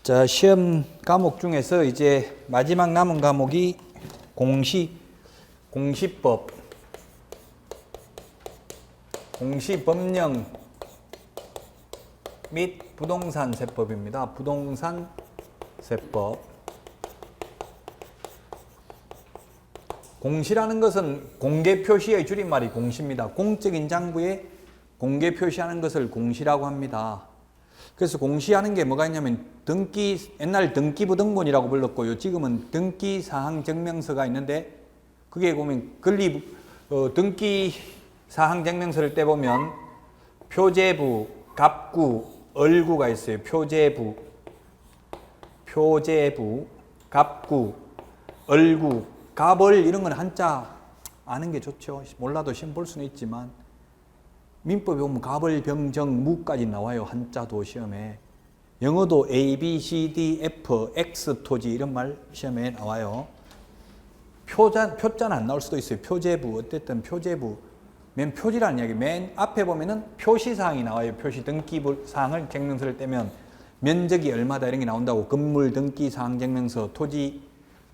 자, 시험 과목 중에서 이제 마지막 남은 과목이 공시법, 공시법령 및 부동산세법입니다. 부동산세법. 공시라는 것은 공개표시의 줄임말이 공시입니다. 공적인 장부에 공개 표시하는 것을 공시라고 합니다. 그래서 공시하는 게 뭐가 있냐면 옛날 등기부등본이라고 불렀고요. 지금은 등기사항증명서가 있는데 그게 보면 등기사항증명서를 떼보면 표제부, 갑구, 얼구가 있어요. 표제부, 갑구, 얼구, 갑을 이런 건 한자 아는 게 좋죠. 몰라도 시험 볼 수는 있지만 민법에 보면 갑을, 병정, 무까지 나와요. 한자도 시험에. 영어도 A, B, C, D, F, X, 토지 이런 말 시험에 나와요. 표자는 안 나올 수도 있어요. 표제부, 어쨌든 표제부. 맨 표지라는 이야기. 맨 앞에 보면은 표시사항이 나와요. 표시 등기사항을 증명서를 떼면 면적이 얼마다 이런 게 나온다고. 건물 등기사항 증명서, 토지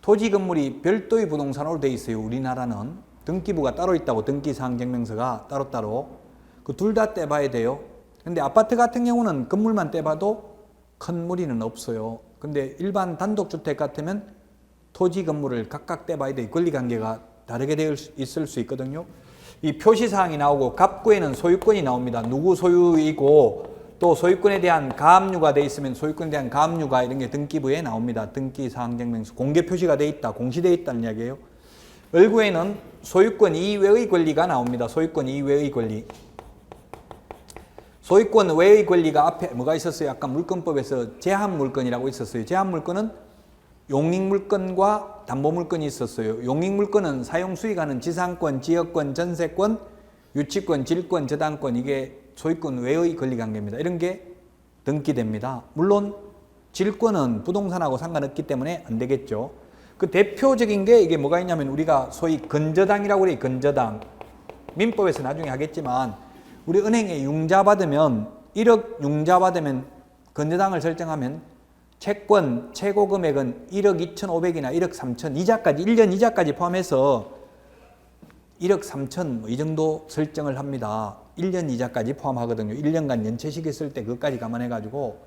건물이 별도의 부동산으로 돼 있어요. 우리나라는 등기부가 따로 있다고. 등기사항 증명서가 따로따로. 그 둘 다 떼봐야 돼요. 근데 아파트 같은 경우는 건물만 떼봐도 큰 무리는 없어요. 근데 일반 단독주택 같으면 토지 건물을 각각 떼봐야 돼요. 권리관계가 다르게 되어 있을 수 있거든요. 이 표시사항이 나오고 갑구에는 소유권이 나옵니다. 누구 소유이고 또 소유권에 대한 가압류가 돼 있으면 소유권에 대한 가압류가 이런 게 등기부에 나옵니다. 등기사항증명서. 공개 표시가 돼 있다. 공시되어 있다는 이야기예요. 얼구에는 소유권 이외의 권리가 나옵니다. 소유권 이외의 권리. 소유권 외의 권리가 앞에 뭐가 있었어요? 아까 물권법에서 제한물권이라고 있었어요. 제한물권은 용익물권과 담보물권이 있었어요. 용익물권은 사용수익하는 지상권, 지역권, 전세권, 유치권, 질권, 저당권 이게 소유권 외의 권리관계입니다. 이런 게 등기됩니다. 물론 질권은 부동산하고 상관없기 때문에 안 되겠죠. 그 대표적인 게 이게 뭐가 있냐면 우리가 소위 건저당이라고 그래요. 건저당. 민법에서 나중에 하겠지만 우리 은행에 융자 받으면 1억 융자 받으면 건저당을 설정하면 채권 최고 금액은 1억 2,500이나 1억 3천 이자까지 1년 이자까지 포함해서 1억 3천 이 정도 설정을 합니다. 1년 이자까지 포함하거든요. 1년간 연체시기 쓸 때 그것까지 감안해 가지고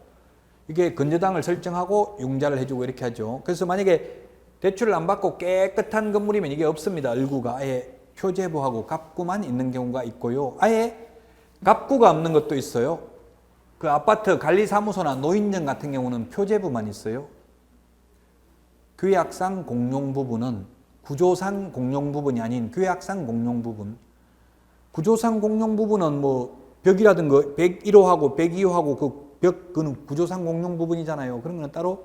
이게 건저당을 설정하고 융자를 해주고 이렇게 하죠. 그래서 만약에 대출을 안 받고 깨끗한 건물이면 이게 없습니다. 얼구가 아예 표제부하고 갑구만 있는 경우가 있고요. 아예 갑구가 없는 것도 있어요. 그 아파트 관리사무소나 노인정 같은 경우는 표제부만 있어요. 규약상 공용부분은 구조상 공용부분이 아닌 규약상 공용부분. 구조상 공용부분은 뭐 벽이라든 거 101호하고 102호하고 그 벽, 그는 구조상 공용부분이잖아요. 그런 거는 따로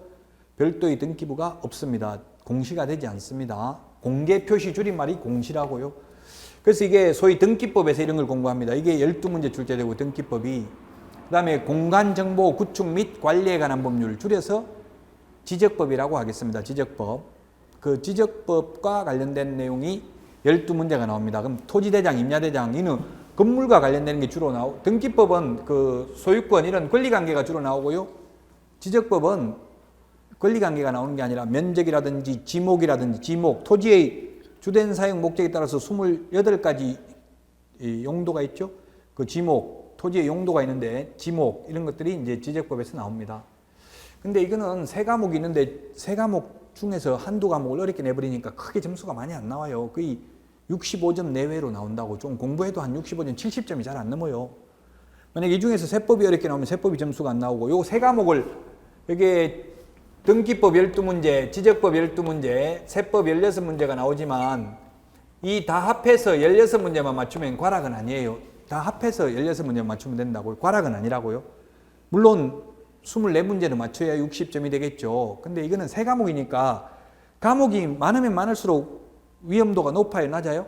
별도의 등기부가 없습니다. 공시가 되지 않습니다. 공개표시 줄임말이 공시라고요. 그래서 이게 소위 등기법에서 이런 걸 공부합니다. 이게 12문제 출제되고 등기법이. 그 다음에 공간정보 구축 및 관리에 관한 법률 줄여서 지적법이라고 하겠습니다. 지적법. 그 지적법과 관련된 내용이 12문제가 나옵니다. 그럼 토지대장, 임야대장 이는 건물과 관련되는 게 주로 나오고 등기법은 그 소유권 이런 권리관계가 주로 나오고요. 지적법은 권리관계가 나오는 게 아니라 면적이라든지 지목이라든지 지목, 토지의 주된 사용 목적에 따라서 28가지 용도가 있죠. 그 지목, 토지의 용도가 있는데 지목 이런 것들이 이제 지적법에서 나옵니다. 근데 이거는 세 과목이 있는데 세 과목 중에서 한두 과목을 어렵게 내버리니까 크게 점수가 많이 안 나와요. 거의 65점 내외로 나온다고. 좀 공부해도 한 65점, 70점이 잘 안 넘어요. 만약에 이 중에서 세법이 어렵게 나오면 세법이 점수가 안 나오고 요 세 과목을 이게 등기법 12문제, 지적법 12문제, 세법 16문제가 나오지만 이 다 합해서 16문제만 맞추면 과락은 아니에요. 다 합해서 16문제만 맞추면 된다고요. 과락은 아니라고요. 물론 24문제는 맞춰야 60점이 되겠죠. 근데 이거는 세 과목이니까 과목이 많으면 많을수록 위험도가 높아요? 낮아요?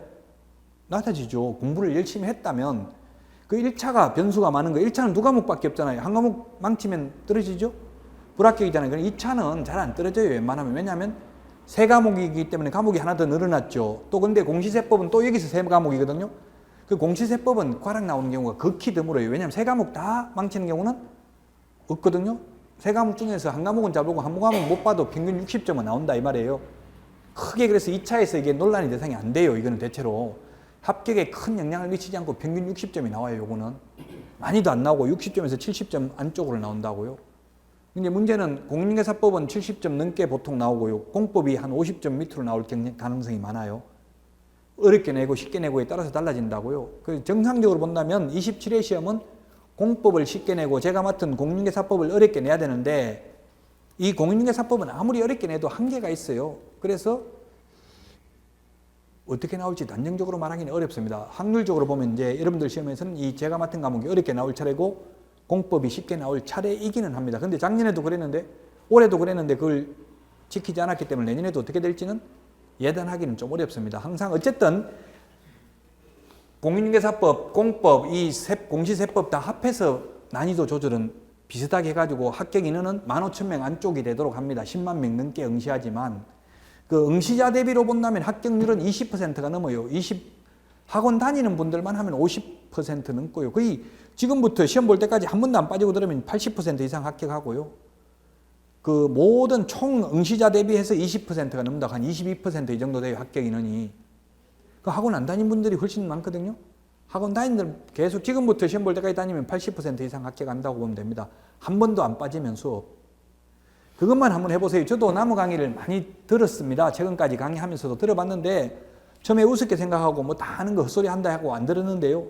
낮아지죠. 공부를 열심히 했다면 그 1차가 변수가 많은 거예요. 1차는 두 과목밖에 없잖아요. 한 과목 망치면 떨어지죠? 불합격이잖아요. 그럼 2차는 잘 안 떨어져요. 웬만하면. 왜냐하면 세 과목이기 때문에 과목이 하나 더 늘어났죠. 또 근데 공시세법은 또 여기서 세 과목이거든요. 그 공시세법은 과락 나오는 경우가 극히 드물어요. 왜냐하면 세 과목 다 망치는 경우는 없거든요. 세 과목 중에서 한 과목은 잘 보고 한 과목 못 봐도 평균 60점은 나온다 이 말이에요. 크게 그래서 2차에서 이게 논란이 대상이 안 돼요. 이거는 대체로 합격에 큰 영향을 미치지 않고 평균 60점이 나와요. 요거는 많이도 안 나오고 60점에서 70점 안쪽으로 나온다고요. 근데 문제는 공인중개사법은 70점 넘게 보통 나오고요. 공법이 한 50점 밑으로 나올 가능성이 많아요. 어렵게 내고 쉽게 내고에 따라서 달라진다고요. 그래서 정상적으로 본다면 27회 시험은 공법을 쉽게 내고 제가 맡은 공인중개사법을 어렵게 내야 되는데 이 공인중개사법은 아무리 어렵게 내도 한계가 있어요. 그래서 어떻게 나올지 단정적으로 말하기는 어렵습니다. 확률적으로 보면 이제 여러분들 시험에서는 이 제가 맡은 과목이 어렵게 나올 차례고 공법이 쉽게 나올 차례이기는 합니다. 근데 작년에도 그랬는데 올해도 그랬는데 그걸 지키지 않았기 때문에 내년에도 어떻게 될지는 예단하기는 좀 어렵습니다. 항상 어쨌든 공인중개사법, 공법, 이 공시세법 다 합해서 난이도 조절은 비슷하게 해가지고 합격 인원은 15,000명 안쪽이 되도록 합니다. 10만 명 넘게 응시하지만 그 응시자 대비로 본다면 합격률은 20%가 넘어요. 학원 다니는 분들만 하면 50% 넘고요. 거의 지금부터 시험 볼 때까지 한 번도 안 빠지고 들으면 80% 이상 합격하고요. 그 모든 총 응시자 대비해서 20%가 넘는다. 한 22% 이 정도 돼요. 합격 인원이. 그 학원 안 다닌 분들이 훨씬 많거든요. 학원 다니는 들 계속 지금부터 시험 볼 때까지 다니면 80% 이상 합격한다고 보면 됩니다. 한 번도 안 빠지면 수업. 그것만 한번 해보세요. 저도 나무 강의를 많이 들었습니다. 최근까지 강의하면서도 들어봤는데 처음에 우습게 생각하고 뭐 다 하는 거 헛소리 한다 하고 안 들었는데요.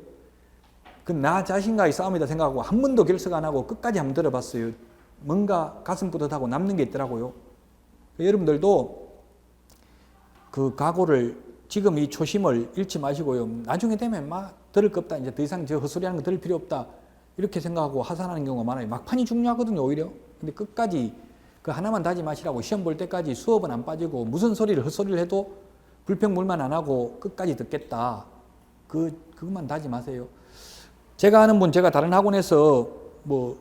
그 나 자신과의 싸움이다 생각하고 한 번도 결석 안 하고 끝까지 한번 들어봤어요. 뭔가 가슴 뿌듯하고 남는 게 있더라고요. 여러분들도 그 각오를 지금 이 초심을 잃지 마시고요. 나중에 되면 막 들을 거 없다. 이제 더 이상 저 헛소리 하는 거 들을 필요 없다. 이렇게 생각하고 하산하는 경우가 많아요. 막판이 중요하거든요, 오히려. 근데 끝까지 그 하나만 다짐하시라고 시험 볼 때까지 수업은 안 빠지고 무슨 소리를 헛소리를 해도 불평불만 안 하고 끝까지 듣겠다. 그것만 다짐하세요. 제가 아는 분, 제가 다른 학원에서 뭐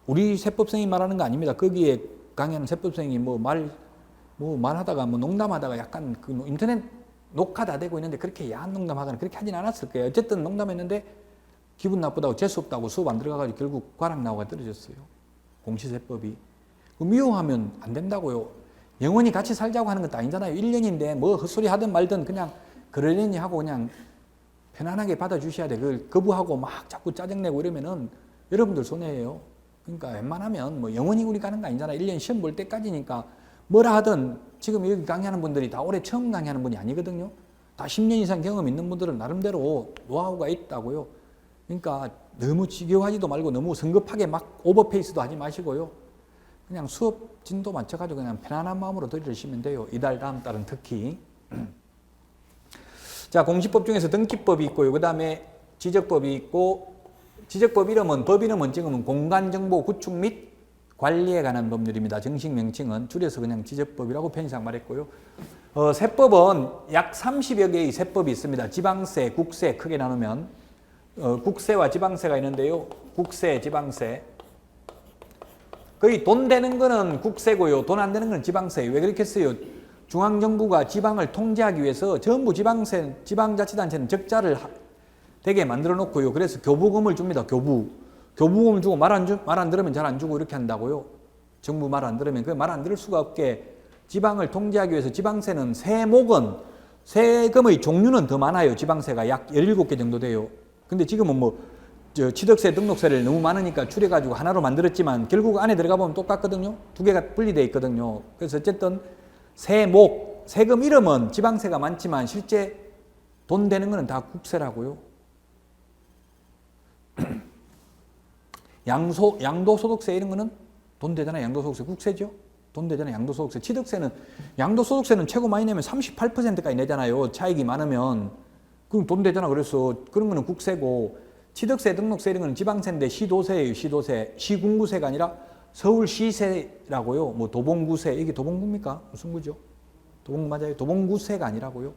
우리 세법생이 말하는 거 아닙니다. 거기에 강의하는 세법생이 말하다가 농담하다가 약간 그 인터넷 녹화 다 되고 있는데 그렇게 야한 농담하거나 그렇게 하진 않았을 거예요. 어쨌든 농담했는데 기분 나쁘다고 재수없다고 수업 안 들어가가지고 결국 과락 나오가 떨어졌어요. 공시세법이. 미워하면 안 된다고요. 영원히 같이 살자고 하는 것도 아니잖아요. 1년인데 뭐 헛소리 하든 말든 그냥 그러려니 하고 그냥 편안하게 받아주셔야 돼. 그걸 거부하고 막 자꾸 짜증내고 이러면은 여러분들 손해예요. 그러니까 웬만하면 뭐 영원히 우리 가는 거 아니잖아요. 1년 시험 볼 때까지니까 뭐라 하든 지금 여기 강의하는 분들이 다 올해 처음 강의하는 분이 아니거든요. 다 10년 이상 경험 있는 분들은 나름대로 노하우가 있다고요. 그러니까 너무 지겨워하지도 말고 너무 성급하게 막 오버페이스도 하지 마시고요. 그냥 수업 진도 맞춰가지고 그냥 편안한 마음으로 들으시면 돼요. 이달 다음 달은 특히. 자, 공시법 중에서 등기법이 있고요. 그 다음에 지적법이 있고 지적법 이름은 법 이름은 지금은 공간정보 구축 및 관리에 관한 법률입니다. 정식 명칭은 줄여서 그냥 지적법이라고 편의상 말했고요. 세법은 약 30여 개의 세법이 있습니다. 지방세, 국세 크게 나누면 국세와 지방세가 있는데요. 국세, 지방세. 거의 돈 되는 거는 국세고요. 돈 안 되는 건 지방세예요. 왜 그렇게 써요? 중앙정부가 지방을 통제하기 위해서 전부 지방자치단체는 적자를 되게 만들어 놓고요. 그래서 교부금을 줍니다. 교부금을 주고 말 안 들으면 잘 안 주고 이렇게 한다고요. 정부 말 안 들으면 그 말 안 들을 수가 없게 지방을 통제하기 위해서 지방세는 세금의 종류는 더 많아요. 지방세가 약 17개 정도 돼요. 근데 지금은 취득세, 등록세를 너무 많으니까 줄여가지고 하나로 만들었지만 결국 안에 들어가 보면 똑같거든요. 두 개가 분리되어 있거든요. 그래서 어쨌든 세금 이름은 지방세가 많지만 실제 돈 되는 거는 다 국세라고요. 양도소득세 이런 거는 돈 되잖아요. 양도소득세 국세죠. 돈 되잖아요. 양도소득세. 양도소득세는 최고 많이 내면 38%까지 내잖아요. 차익이 많으면. 그럼 돈 되잖아. 그래서 그런 거는 국세고 취득세, 등록세 이런 거는 지방세인데 시도세예요. 시도세. 시군구세가 아니라 서울시세라고요. 뭐 도봉구세. 이게 도봉구입니까? 무슨 구죠? 도봉구 맞아요. 도봉구세가 아니라고요.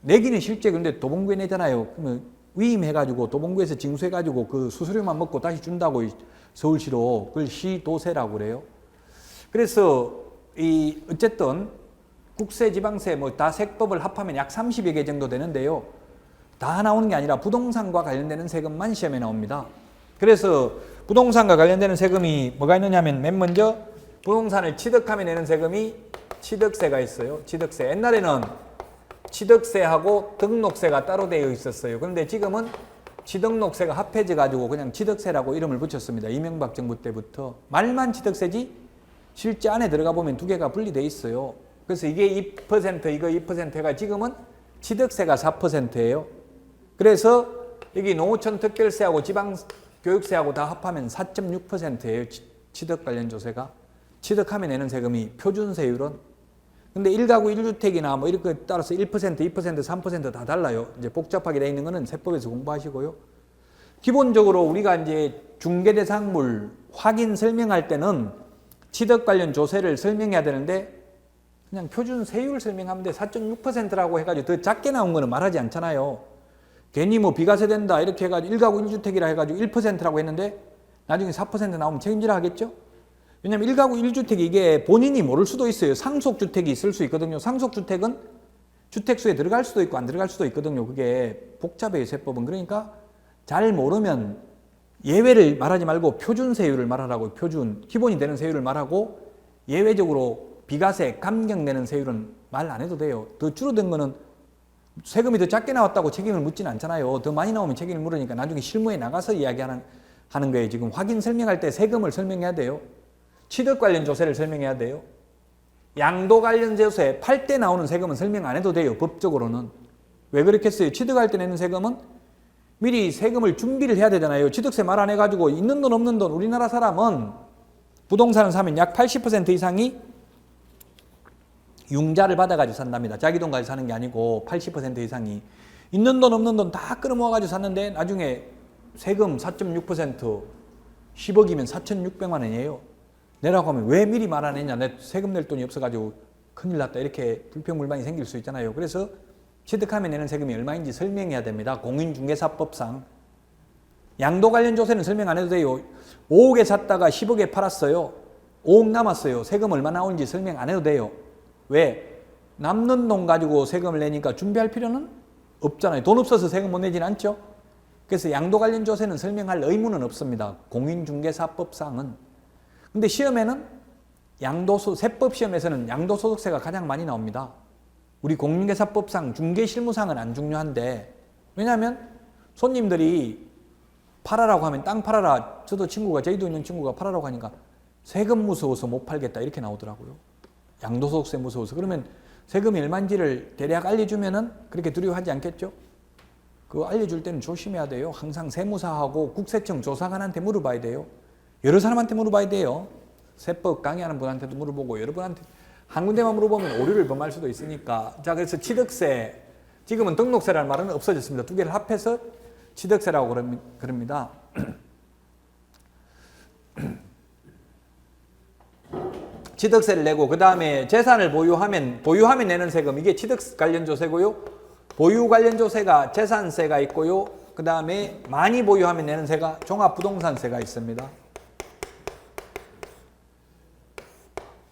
내기는 실제 근데 도봉구에 내잖아요. 그러면 위임해가지고 도봉구에서 징수해가지고 그 수수료만 먹고 다시 준다고 서울시로. 그걸 시도세라고 그래요. 그래서 어쨌든 국세, 지방세 뭐 다 세법을 합하면 약 30여 개 정도 되는데요. 다 나오는 게 아니라 부동산과 관련되는 세금만 시험에 나옵니다. 그래서 부동산과 관련되는 세금이 뭐가 있느냐면 맨 먼저 부동산을 취득하면 내는 세금이 취득세가 있어요. 취득세. 옛날에는 취득세하고 등록세가 따로 되어 있었어요. 그런데 지금은 취등록세가 합해져 가지고 그냥 취득세라고 이름을 붙였습니다. 이명박 정부 때부터. 말만 취득세지 실제 안에 들어가 보면 두 개가 분리되어 있어요. 그래서 이게 2% 이거 2%가 지금은 취득세가 4%예요. 그래서 여기 농어촌 특별세하고 지방교육세하고 다 합하면 4.6%예요. 취득 관련 조세가. 취득하면 내는 세금이 표준세율은. 근데 1가구 1주택이나 뭐 이렇게 따라서 1%, 2%, 3%다 달라요. 이제 복잡하게 되어 있는 거는 세법에서 공부하시고요. 기본적으로 우리가 이제 중개대상물 확인 설명할 때는 취득 관련 조세를 설명해야 되는데 그냥 표준 세율 설명하면 돼. 4.6%라고 해가지고 더 작게 나온 거는 말하지 않잖아요. 괜히 뭐 비과세 된다 이렇게 해가지고 1가구 1주택이라 해가지고 1%라고 했는데 나중에 4% 나오면 책임지라 하겠죠? 왜냐면 1가구 1주택이 이게 본인이 모를 수도 있어요. 상속주택이 있을 수 있거든요. 상속주택은 주택수에 들어갈 수도 있고 안 들어갈 수도 있거든요. 그게 복잡해요, 세법은. 그러니까 잘 모르면 예외를 말하지 말고 표준 세율을 말하라고. 표준, 기본이 되는 세율을 말하고 예외적으로 비과세, 감경되는 세율은 말 안 해도 돼요. 더 줄어든 거는 세금이 더 작게 나왔다고 책임을 묻지는 않잖아요. 더 많이 나오면 책임을 물으니까 나중에 실무에 나가서 이야기하는 거예요. 지금 확인 설명할 때 세금을 설명해야 돼요. 취득 관련 조세를 설명해야 돼요. 양도 관련 조세, 팔 때 나오는 세금은 설명 안 해도 돼요. 법적으로는. 왜 그렇겠어요? 취득할 때 내는 세금은 미리 세금을 준비를 해야 되잖아요. 취득세 말 안 해가지고 있는 돈 없는 돈, 우리나라 사람은 부동산을 사면 약 80% 이상이 융자를 받아가지고 산답니다. 자기 돈 가지고 사는 게 아니고 80% 이상이. 있는 돈 없는 돈 다 끌어모아가지고 샀는데 나중에 세금 4.6% 10억이면 4,600만 원이에요. 내라고 하면 왜 미리 말 안 했냐. 내 세금 낼 돈이 없어가지고 큰일 났다. 이렇게 불평불만이 생길 수 있잖아요. 그래서 취득하면 내는 세금이 얼마인지 설명해야 됩니다. 공인중개사법상. 양도 관련 조세는 설명 안 해도 돼요. 5억에 샀다가 10억에 팔았어요. 5억 남았어요. 세금 얼마 나오는지 설명 안 해도 돼요. 왜? 남는 돈 가지고 세금을 내니까 준비할 필요는 없잖아요. 돈 없어서 세금 못 내지는 않죠. 그래서 양도 관련 조세는 설명할 의무는 없습니다. 공인중개사법상은. 근데 시험에는 세법 시험에서는 양도소득세가 가장 많이 나옵니다. 우리 공인중개사법상 중개실무상은 안 중요한데, 왜냐하면 손님들이 팔아라고 하면 땅 팔아라. 저도 제주도 있는 친구가 팔아라고 하니까 세금 무서워서 못 팔겠다 이렇게 나오더라고요. 양도소득세 무서워서. 그러면 세금이 얼마인지를 대략 알려주면은 그렇게 두려워하지 않겠죠? 그거 알려줄 때는 조심해야 돼요. 항상 세무사하고 국세청 조사관한테 물어봐야 돼요. 여러 사람한테 물어봐야 돼요. 세법 강의하는 분한테도 물어보고 여러 분한테. 한 군데만 물어보면 오류를 범할 수도 있으니까. 자, 그래서 취득세. 지금은 등록세라는 말은 없어졌습니다. 두 개를 합해서 취득세라고 그럽니다. 취득세를 내고 그 다음에 재산을 보유하면 내는 세금. 이게 취득 관련 조세고요. 보유 관련 조세가 재산세가 있고요. 그 다음에 많이 보유하면 내는 세가 종합부동산세가 있습니다.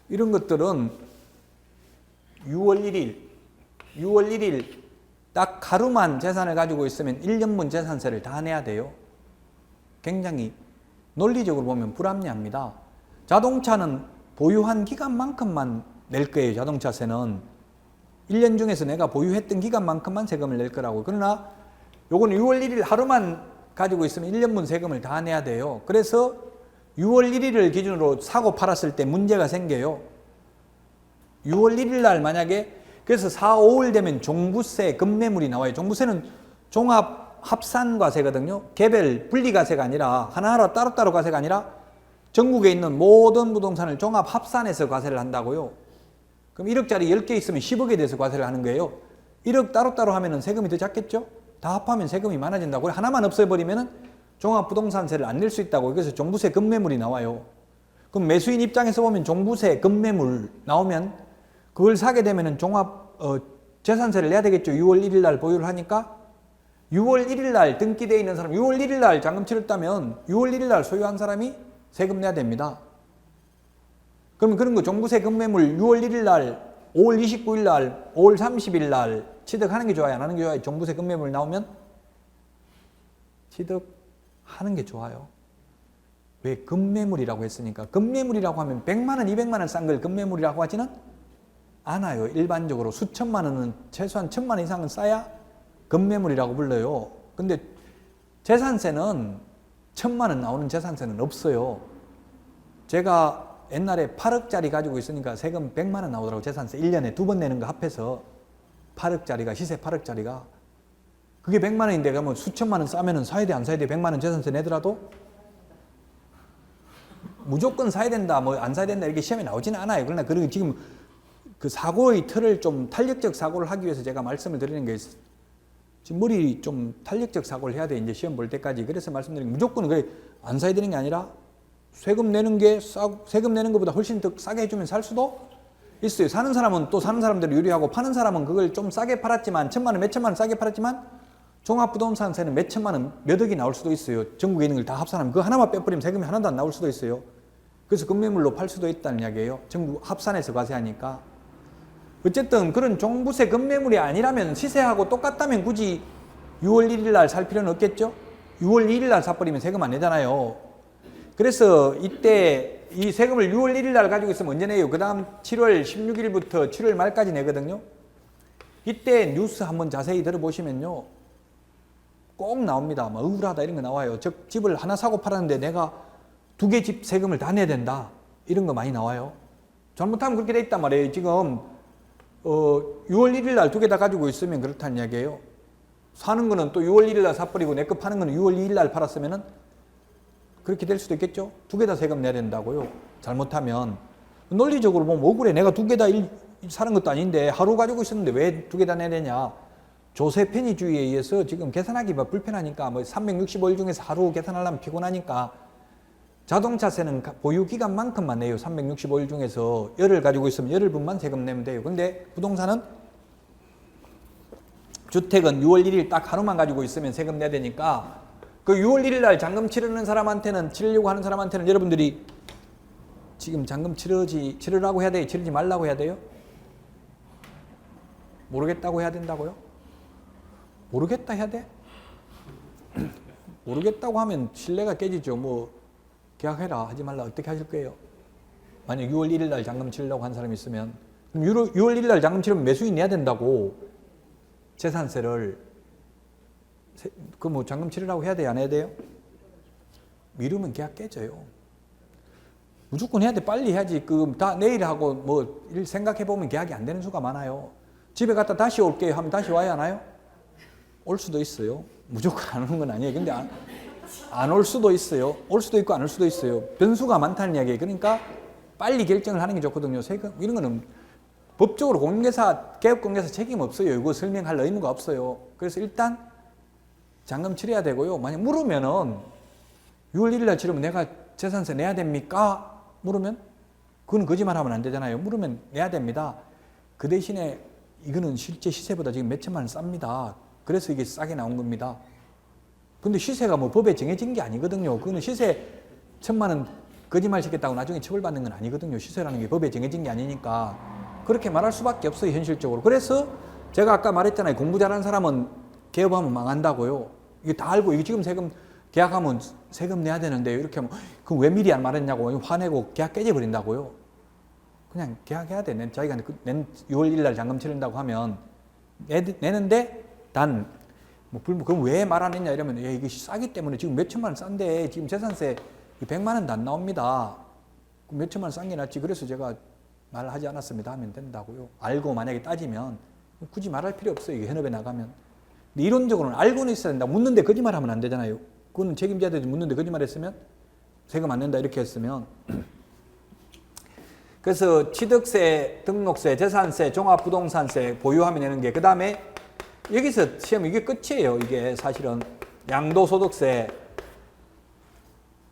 이런 것들은 6월 1일 딱 하루만 재산을 가지고 있으면 1년분 재산세를 다 내야 돼요. 굉장히 논리적으로 보면 불합리합니다. 자동차는 보유한 기간만큼만 낼 거예요. 자동차세는 1년 중에서 내가 보유했던 기간만큼만 세금을 낼 거라고. 그러나 요건 6월 1일 하루만 가지고 있으면 1년분 세금을 다 내야 돼요. 그래서 6월 1일을 기준으로 사고 팔았을 때 문제가 생겨요. 6월 1일 날 만약에 그래서 4, 5월 되면 종부세, 급매물이 나와요. 종부세는 종합 합산과세거든요. 개별 분리과세가 아니라 하나하나 따로따로 과세가 아니라 전국에 있는 모든 부동산을 종합 합산해서 과세를 한다고요. 그럼 1억짜리 10개 있으면 10억에 대해서 과세를 하는 거예요. 1억 따로따로 하면 세금이 더 작겠죠? 다 합하면 세금이 많아진다고요. 하나만 없애버리면 종합부동산세를 안 낼 수 있다고. 그래서 종부세 급매물이 나와요. 그럼 매수인 입장에서 보면 종부세 급매물 나오면 그걸 사게 되면 재산세를 내야 되겠죠. 6월 1일 날 보유를 하니까 6월 1일 날 등기되어 있는 사람 6월 1일 날 잔금 치렀다면 6월 1일 날 소유한 사람이 세금 내야 됩니다. 그러면 그런 거 종부세 급매물 6월 1일 날 5월 29일 날 5월 30일 날 취득하는 게 좋아요? 안 하는 게 좋아요? 종부세 급매물 나오면 취득하는 게 좋아요. 왜 급매물이라고 했으니까. 급매물이라고 하면 100만 원, 200만 원 싼 걸 급매물이라고 하지는 않아요. 일반적으로 수천만 원은 최소한 1000만 원 이상은 싸야 급매물이라고 불러요. 근데 재산세는 1000만 원 나오는 재산세는 없어요. 제가 옛날에 8억짜리 가지고 있으니까 세금 100만 원 나오더라고. 재산세 1년에 2번 내는 거 합해서 8억짜리가 시세 8억짜리가 그게 100만 원인데 그러면 수천만 원 싸면은 사야 돼 안 사야 돼? 100만 원 재산세 내더라도 무조건 사야 된다 뭐 안 사야 된다 이렇게 시험에 나오지는 않아요. 그러나 그리고 지금 그 사고의 틀을 좀 탄력적 사고를 하기 위해서 제가 말씀을 드리는 게 있어요. 지금 머리 좀 탄력적 사고를 해야 돼 이제 시험 볼 때까지. 그래서 말씀드린 게 무조건 그게 안 사야 되는 게 아니라 세금 내는 게 세금 내는 것보다 훨씬 더 싸게 해주면 살 수도 있어요. 사는 사람은 또 사는 사람대로 유리하고 파는 사람은 그걸 좀 싸게 팔았지만 1000만 원, 몇천만 원 싸게 팔았지만 종합부동산세는 몇천만 원, 몇 억이 나올 수도 있어요. 전국에 있는 걸 다 합산하면 그거 하나만 빼버리면 세금이 하나도 안 나올 수도 있어요. 그래서 급매물로 팔 수도 있다는 이야기예요. 전국 합산해서 과세하니까. 어쨌든 그런 종부세 급매물이 아니라면 시세하고 똑같다면 굳이 6월 1일 날 살 필요는 없겠죠? 6월 2일 날 사버리면 세금 안 내잖아요. 그래서 이때 이 세금을 6월 1일 날 가지고 있으면 언제 내요? 그 다음 7월 16일부터 7월 말까지 내거든요. 이때 뉴스 한번 자세히 들어보시면요. 꼭 나옵니다. 막 억울하다 이런 거 나와요. 즉 집을 하나 사고 팔았는데 내가 2개 집 세금을 다 내야 된다. 이런 거 많이 나와요. 잘못하면 그렇게 돼 있단 말이에요. 지금 6월 1일 날 2개 다 가지고 있으면 그렇다는 이야기예요. 사는 거는 또 6월 1일 날 사버리고 내 거 파는 거는 6월 2일 날 팔았으면은 그렇게 될 수도 있겠죠. 2개 다 세금 내야 된다고요. 잘못하면. 논리적으로 보면 억울해. 내가 2개 다 사는 것도 아닌데 하루 가지고 있었는데 왜 2개 다 내야 되냐. 조세 편의주의에 의해서 지금 계산하기가 불편하니까 뭐 365일 중에서 하루 계산하려면 피곤하니까 자동차세는 보유 기간만큼만 내요. 365일 중에서 열흘 가지고 있으면 열흘분만 세금 내면 돼요. 근데 부동산은 주택은 6월 1일 딱 하루만 가지고 있으면 세금 내야 되니까 그 6월 1일 날 잔금 치르는 사람한테는 치르려고 하는 사람한테는 여러분들이 지금 잔금 치르라고 해야 돼요? 치르지 말라고 해야 돼요? 모르겠다고 해야 된다고요? 모르겠다 해야 돼? 모르겠다고 하면 신뢰가 깨지죠. 뭐 계약해라 하지 말라 어떻게 하실 거예요? 만약 6월 1일 날 잔금 치르려고 한 사람이 있으면 그럼 6월 1일 날 잔금 치르면 매수인 내야 된다고 재산세를 그 뭐 잔금 치르라고 해야 돼요? 안 해야 돼요? 미루면 계약 깨져요. 무조건 해야 돼. 빨리 해야지. 그 다 내일 하고 뭐 일 생각해 보면 계약이 안 되는 수가 많아요. 집에 갔다 다시 올게요 하면 다시 와야 하나요? 올 수도 있어요. 무조건 안 오는 건 아니에요. 근데 안 올 수도 있어요. 올 수도 있고 안 올 수도 있어요. 변수가 많다는 이야기예요. 그러니까 빨리 결정을 하는 게 좋거든요. 세금 이런 거는 법적으로 공인중개사, 개업공개사 책임 없어요. 이거 설명할 의무가 없어요. 그래서 일단 잔금 치러야 되고요. 만약 물으면은 6월 1일 날 치르면 내가 재산세 내야 됩니까? 물으면 그건 거짓말하면 안 되잖아요. 물으면 내야 됩니다. 그 대신에 이거는 실제 시세보다 지금 몇천만 원 쌉니다. 그래서 이게 싸게 나온 겁니다. 근데 시세가 뭐 법에 정해진 게 아니거든요. 그거는 시세 1000만 원 거짓말 시켰다고 나중에 처벌받는 건 아니거든요. 시세라는 게 법에 정해진 게 아니니까 그렇게 말할 수밖에 없어요. 현실적으로. 그래서 제가 아까 말했잖아요. 공부 잘하는 사람은 개업하면 망한다고요. 이게 다 알고 이거 지금 세금 계약하면 세금 내야 되는데 이렇게 하면 그럼 왜 미리 안 말했냐고 화내고 계약 깨져버린다고요. 그냥 계약해야 돼. 자기가 6월 1일 날 잔금 치른다고 하면 내는데 단 뭐 그럼 왜 말 안 했냐 이러면 이게 싸기 때문에 지금 몇천만 원 싼데 지금 재산세 100만 원도 안 나옵니다. 몇천만 원 싼 게 낫지. 그래서 제가 말하지 않았습니다 하면 된다고요. 알고 만약에 따지면 굳이 말할 필요 없어요. 이게 현업에 나가면. 근데 이론적으로는 알고는 있어야 된다. 묻는데 거짓말하면 안 되잖아요. 그거는 책임져야 되지. 묻는데 거짓말했으면 세금 안 낸다 이렇게 했으면. 그래서 취득세, 등록세, 재산세, 종합부동산세 보유하면 되는 게 그 다음에 여기서 시험 이게 끝이에요. 이게 사실은 양도소득세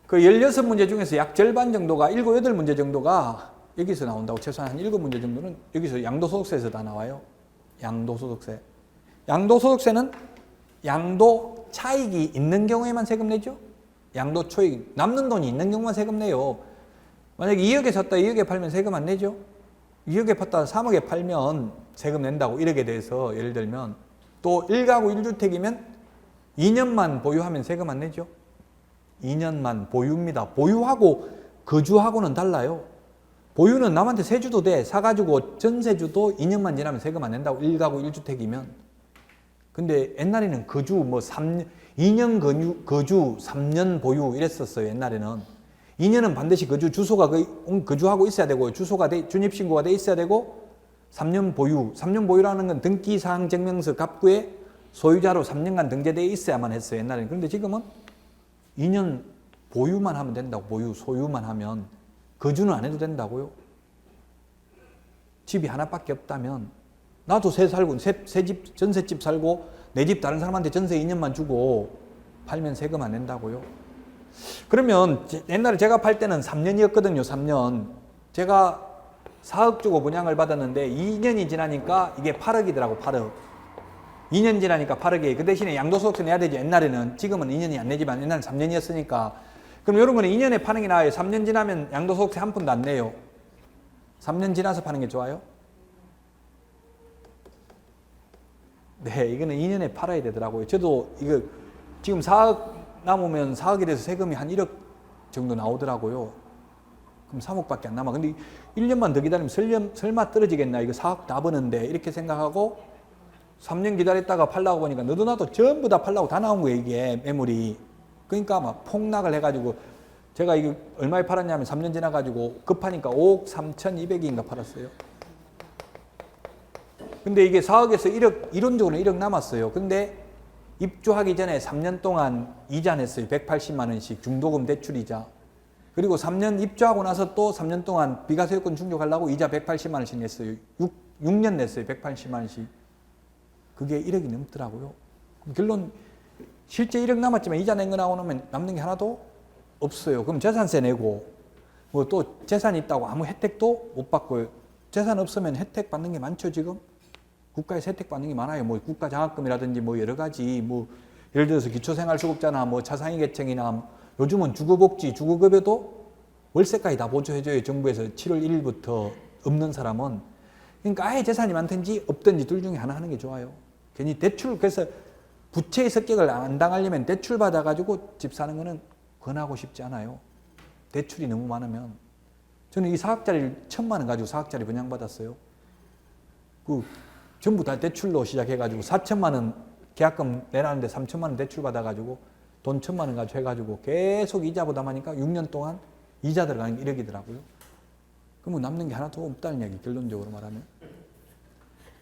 그 16문제 중에서 약 절반 정도가 7, 8문제 정도가 여기서 나온다고. 최소한 한 7문제 정도는 여기서 양도소득세에서 다 나와요. 양도소득세. 양도소득세는 양도 차익이 있는 경우에만 세금 내죠. 양도 초익 남는 돈이 있는 경우만 세금 내요. 만약에 2억에 샀다 2억에 팔면 세금 안 내죠. 2억에 팠다 3억에 팔면 세금 낸다고. 1억에 대해서 예를 들면 또 1가구 1주택이면 2년만 보유하면 세금 안 내죠. 2년만 보유입니다. 보유하고 거주하고는 달라요. 보유는 남한테 세주도 돼. 사가지고 전세주도 2년만 지나면 세금 안 낸다고. 1가구 1주택이면. 근데 옛날에는 거주 2년 거주 3년 보유 이랬었어요. 옛날에는. 2년은 반드시 주소가 거주하고 있어야 되고, 중립신고가 돼 있어야 되고, 3년 보유. 3년 보유라는 건 등기사항 증명서 갑구에 소유자로 3년간 등재되어 있어야만 했어요. 옛날에는. 그런데 지금은 2년 보유만 하면 된다고. 소유만 하면. 거주는 안 해도 된다고요. 집이 하나밖에 없다면, 나도 새집, 전셋집 살고, 내 집 다른 사람한테 전세 2년만 주고 팔면 세금 안 낸다고요. 그러면 옛날에 제가 팔 때는 3년이었거든요. 3년. 제가 4억 주고 분양을 받았는데 2년이 지나니까 이게 8억이더라고. 8억. 2년 지나니까 8억이에요. 그 대신에 양도소득세 내야 되죠. 옛날에는. 지금은 2년이 안 내지만 옛날엔 3년이었으니까. 그럼 여러분 거는 2년에 파는 게 나아요? 3년 지나면 양도소득세 한 푼도 안 내요. 3년 지나서 파는 게 좋아요? 네, 이거는 2년에 팔아야 되더라고요. 저도 이거 지금 4억 남으면 4억에 대해서 세금이 한 1억 정도 나오더라고요. 그럼 3억밖에 안 남아. 근데 1년만 더 기다리면 설마 떨어지겠나? 이거 4억 다 버는데 이렇게 생각하고 3년 기다렸다가 팔라고 보니까 너도 나도 전부 다 팔라고 다 나온 거예요. 이게 매물이. 그러니까 막 폭락을 해가지고 제가 이거 얼마에 팔았냐면 3년 지나가지고 급하니까 5억 3,200인가 팔았어요. 근데 이게 4억에서 1억, 이론적으로는 1억 남았어요. 근데 입주하기 전에 3년 동안 이자 냈어요. 180만 원씩 중도금 대출이자. 그리고 3년 입주하고 나서 또 3년 동안 비과세요건 충족하려고 이자 180만 원씩 냈어요. 6년 냈어요. 180만 원씩. 그게 1억이 넘더라고요. 결론 실제 1억 남았지만 이자 낸 거 나오면 남는 게 하나도 없어요. 그럼 재산세 내고 뭐 또 재산 있다고 아무 혜택도 못 받고요. 재산 없으면 혜택 받는 게 많죠. 지금 국가에서 혜택 받는 게 많아요. 뭐 국가 장학금이라든지 뭐 여러 가지 뭐 예를 들어서 기초생활수급자나 뭐 차상위계층이나 요즘은 주거복지, 주거급여도 월세까지 다 보조해줘요. 정부에서 7월 1일부터 없는 사람은. 그러니까 아예 재산이 많든지 없든지 둘 중에 하나 하는 게 좋아요. 괜히 대출, 그래서 부채의 습격을 안 당하려면 대출 받아가지고 집 사는 거는 권하고 싶지 않아요. 대출이 너무 많으면. 저는 이 4억짜리를 1,000만 원 가지고 4억짜리 분양받았어요. 전부 다 대출로 시작해가지고 4천만 원 계약금 내라는데 3천만 원 대출 받아가지고 돈 1,000만 원 가지고 해가지고 계속 이자 부담하니까 6년 동안 이자 들어가는 게 1억이더라고요. 그러면 남는 게 하나도 없다는 얘기, 결론적으로 말하면.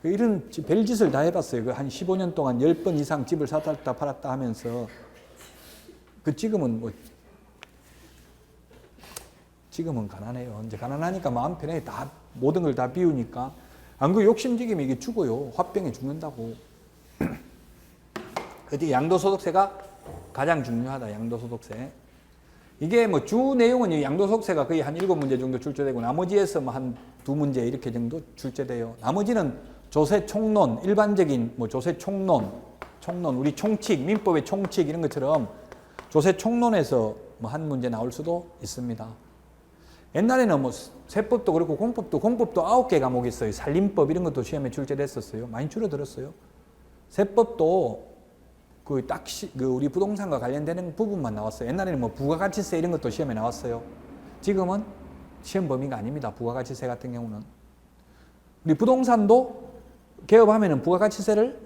이런 별짓을 다 해봤어요. 한 15년 동안 10번 이상 집을 사다 팔았다 하면서. 지금은 가난해요. 이제 가난하니까 마음 편해. 다, 모든 걸 다 비우니까. 안 그러면 욕심지기면 이게 죽어요. 화병에 죽는다고. 그때 양도소득세가 가장 중요하다. 양도소득세. 이게 뭐 주 내용은 양도소득세가 거의 한 7문제 정도 출제되고 나머지에서 뭐 한 2문제 이렇게 정도 출제돼요. 나머지는 조세 총론, 일반적인 뭐 조세 총론, 우리 총칙, 민법의 총칙 이런 것처럼 조세 총론에서 뭐 한 문제 나올 수도 있습니다. 옛날에는 뭐 세법도 그렇고 공법도 9개 과목이 있어요. 살림법 이런 것도 시험에 출제됐었어요. 많이 줄어들었어요. 세법도 우리 부동산과 관련되는 부분만 나왔어요. 옛날에는 뭐 부가가치세 이런 것도 시험에 나왔어요. 지금은 시험 범위가 아닙니다. 부가가치세 같은 경우는. 우리 부동산도 개업하면은 부가가치세를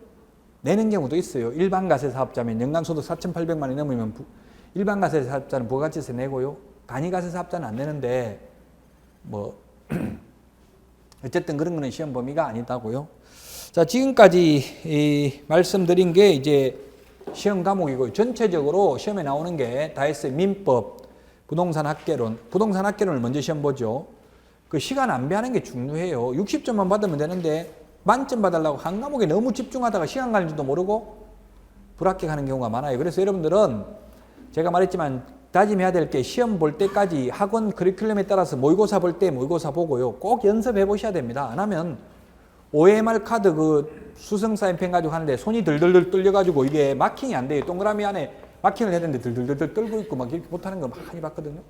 내는 경우도 있어요. 일반가세 사업자면 연간소득 4,800만 원이 넘으면 일반가세 사업자는 부가가치세 내고요. 간이가세 사업자는 안 내는데 뭐 어쨌든 그런 거는 시험 범위가 아니다고요. 자, 지금까지 말씀드린 게 이제 시험 과목이고 전체적으로 시험에 나오는 게 다 했어요. 민법, 부동산 학개론. 부동산 학개론을 먼저 시험 보죠. 그 시간 낭비하는 게 중요해요. 60점만 받으면 되는데 만점 받으려고 한 과목에 너무 집중하다가 시간 가는 줄도 모르고 불합격하는 경우가 많아요. 그래서 여러분들은 제가 말했지만 다짐해야 될 게 시험 볼 때까지 학원 커리큘럼에 따라서 모의고사 볼 때 모의고사 보고요. 꼭 연습해 보셔야 됩니다. 안 하면 OMR 카드 수성 사인펜 가지고 하는데 손이 들들들 떨려가지고 이게 마킹이 안 돼요. 동그라미 안에 마킹을 해야 되는데 들들들 떨고 있고 막 이렇게 못하는 거 많이 봤거든요.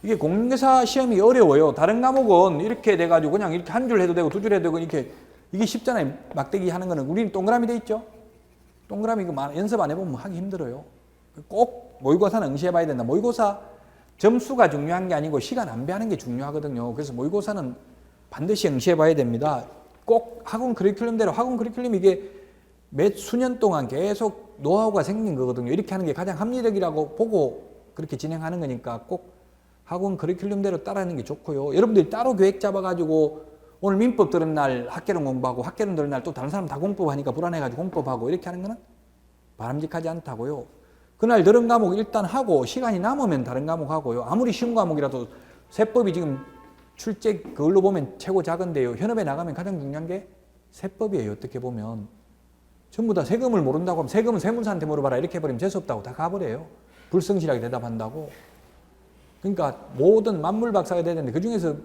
이게 공인중개사 시험이 어려워요. 다른 과목은 이렇게 돼가지고 그냥 이렇게 한 줄 해도 되고 두 줄 해도 되고 이게 쉽잖아요. 막대기 하는 거는. 우리는 동그라미 돼 있죠. 동그라미 이거 연습 안 해보면 하기 힘들어요. 꼭 모의고사는 응시해 봐야 된다. 모의고사 점수가 중요한 게 아니고 시간 안배하는 게 중요하거든요. 그래서 모의고사는 반드시 응시해 봐야 됩니다. 꼭 학원 커리큘럼대로, 학원 커리큘럼 이게 몇 수년 동안 계속 노하우가 생긴 거거든요. 이렇게 하는 게 가장 합리적이라고 보고 그렇게 진행하는 거니까 꼭 학원 커리큘럼대로 따라하는 게 좋고요. 여러분들이 따로 계획 잡아가지고 오늘 민법 들은 날 학개론 공부하고 학개론 들은 날 또 다른 사람 다 공법하니까 불안해가지고 공법하고 이렇게 하는 거는 바람직하지 않다고요. 그날 들은 과목 일단 하고 시간이 남으면 다른 과목 하고요. 아무리 쉬운 과목이라도 세법이 지금 출제 그걸로 보면 최고 작은데요. 현업에 나가면 가장 중요한 게 세법이에요. 어떻게 보면. 전부 다 세금을 모른다고 하면 세금은 세무사한테 물어봐라 이렇게 해버리면 재수없다고 다 가버려요. 불성실하게 대답한다고. 그러니까 모든 만물 박사가 돼야 되는데 그중에서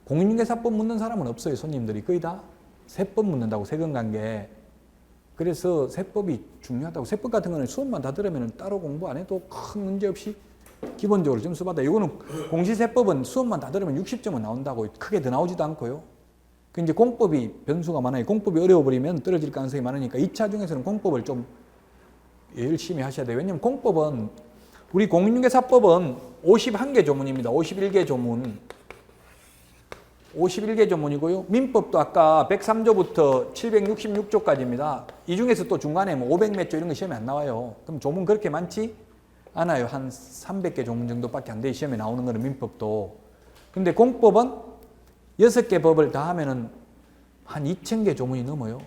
공인중개사법 묻는 사람은 없어요. 손님들이 거의 다 세법 묻는다고 세금 관계. 그래서 세법이 중요하다고. 세법 같은 거는 수업만 다 들으면 따로 공부 안 해도 큰 문제 없이 기본적으로 점수 받아요. 이거는 공시세법은 수업만 다 들으면 60점은 나온다고. 크게 더 나오지도 않고요. 그 이제 공법이 변수가 많아요. 공법이 어려워버리면 떨어질 가능성이 많으니까 2차 중에서는 공법을 좀 열심히 하셔야 돼요. 왜냐면 공법은 우리 공인중개사법은 51개 조문입니다. 51개 조문. 51개 조문이고요. 민법도 아까 103조부터 766조까지입니다. 이 중에서 또 중간에 뭐 500몇 조 이런 거 시험에 안 나와요. 그럼 조문 그렇게 많지 않아요. 한 300개 조문 정도밖에 안 돼. 시험에 나오는 거는 민법도. 근데 공법은 6개 법을 다 하면은 한 2000개 조문이 넘어요.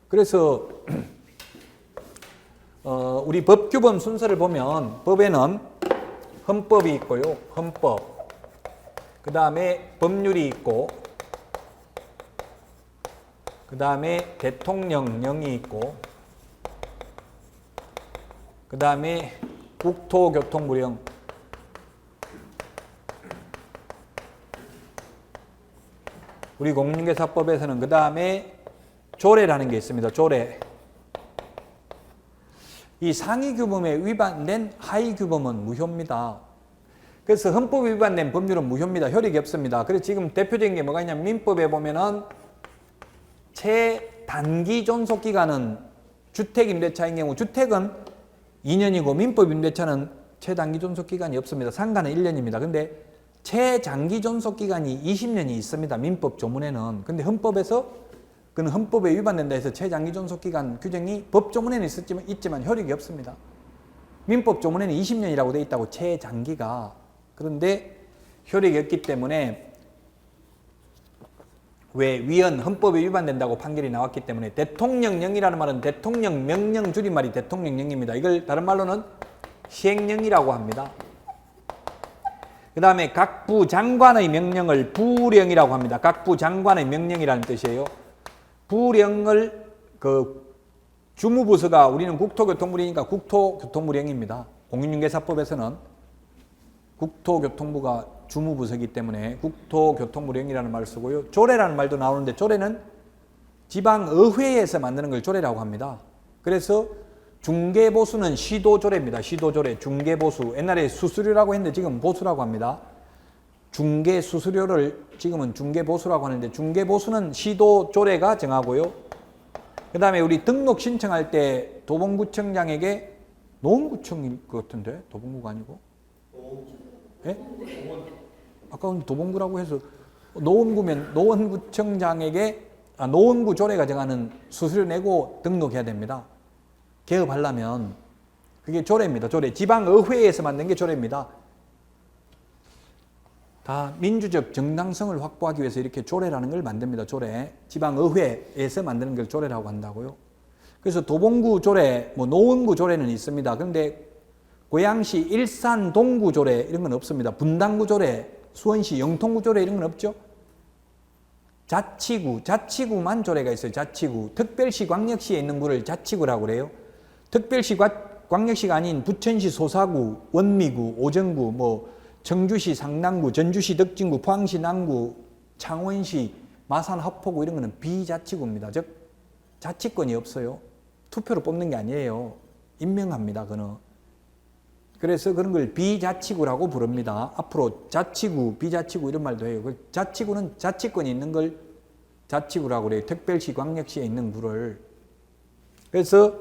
그래서 우리 법규범 순서를 보면 법에는 헌법이 있고요. 헌법. 그 다음에 법률이 있고, 그 다음에 대통령령이 있고, 그 다음에 국토교통부령, 우리 공인중개사법에서는 그 다음에 조례라는 게 있습니다. 조례. 이 상위 규범에 위반된 하위 규범은 무효입니다. 그래서 헌법에 위반된 법률은 무효입니다. 효력이 없습니다. 그래서 지금 대표적인 게 뭐가 있냐면 민법에 보면은 최단기 존속기간은 주택임대차인 경우 주택은 2년이고 민법 임대차는 최단기 존속기간이 없습니다. 상가는 1년입니다. 근데 최장기 존속기간이 20년이 있습니다. 민법 조문에는. 근데 헌법에서 그는 헌법에 위반된다 해서 최장기 존속기간 규정이 법 조문에는 있지만 효력이 없습니다. 민법 조문에는 20년이라고 돼 있다고 최장기가. 그런데 효력이 없기 때문에 왜 위헌 헌법에 위반된다고 판결이 나왔기 때문에 대통령령이라는 말은 대통령 명령 줄임말이 대통령령입니다. 이걸 다른 말로는 시행령이라고 합니다. 그 다음에 각 부 장관의 명령을 부령이라고 합니다. 각 부 장관의 명령이라는 뜻이에요. 부령을 주무부서가 우리는 국토교통부령이니까 국토교통부령입니다. 공인중개사법에서는 국토교통부가 주무부서이기 때문에 국토교통부령이라는 말을 쓰고요. 조례라는 말도 나오는데 조례는 지방의회에서 만드는 걸 조례라고 합니다. 그래서 중개보수는 시도조례입니다. 시도조례, 중개보수. 옛날에 수수료라고 했는데 지금 보수라고 합니다. 중개수수료를 지금은 중개보수라고 하는데 중개보수는 시도조례가 정하고요. 그 다음에 우리 등록 신청할 때 도봉구청장에게 노원구청일 것 같은데 도봉구가 아니고 예? 아까 도봉구라고 해서 노원구면 노원구청장에게 노원구 조례가 정하는 수수료 내고 등록해야 됩니다. 개업하려면 그게 조례입니다. 조례. 지방의회에서 만든 게 조례입니다. 다 민주적 정당성을 확보하기 위해서 이렇게 조례라는 걸 만듭니다. 조례. 지방의회에서 만드는 걸 조례라고 한다고요. 그래서 도봉구 조례, 노원구 조례는 있습니다. 그런데 고양시 일산 동구 조례 이런 건 없습니다. 분당구 조례, 수원시 영통구 조례 이런 건 없죠. 자치구만 조례가 있어요. 자치구. 특별시, 광역시에 있는 구를 자치구라고 그래요. 특별시, 광역시가 아닌 부천시 소사구, 원미구, 오정구, 청주시 상남구, 전주시 덕진구, 포항시 남구, 창원시 마산 합포구 이런 거는 비자치구입니다. 즉 자치권이 없어요. 투표로 뽑는 게 아니에요. 임명합니다. 그는. 그래서 그런 걸 비자치구라고 부릅니다. 앞으로 자치구, 비자치구 이런 말도 해요. 자치구는 자치권이 있는 걸 자치구라고 그래요. 특별시, 광역시에 있는 구를. 그래서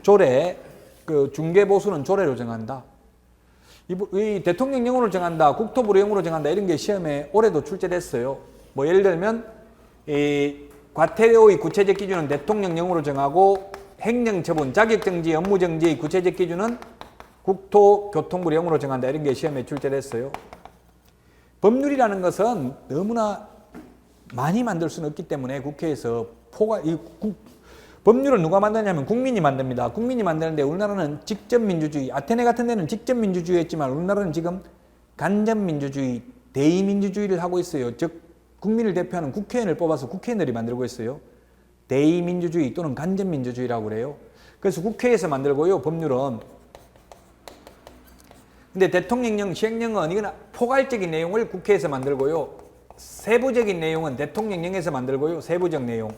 조례, 그 중개보수는 조례로 정한다. 이 대통령령으로 정한다, 국토부령으로 정한다 이런 게 시험에 올해도 출제됐어요. 뭐 예를 들면 이 과태료의 구체적 기준은 대통령령으로 정하고 행정처분, 자격정지, 업무정지의 구체적 기준은 국토교통부령으로 정한다 이런 게 시험에 출제됐어요. 법률이라는 것은 너무나 많이 만들 수는 없기 때문에 국회에서 법률을 누가 만드냐면 국민이 만듭니다. 국민이 만드는데 우리나라는 직접민주주의, 아테네 같은 데는 직접민주주의였지만 우리나라는 지금 간접민주주의, 대의민주주의를 하고 있어요. 즉 국민을 대표하는 국회의원을 뽑아서 국회의원들이 만들고 있어요. 대의민주주의 또는 간접민주주의라고 그래요. 그래서 국회에서 만들고요. 법률은. 근데 대통령령, 시행령은 이건 포괄적인 내용을 국회에서 만들고요. 세부적인 내용은 대통령령에서 만들고요. 세부적 내용,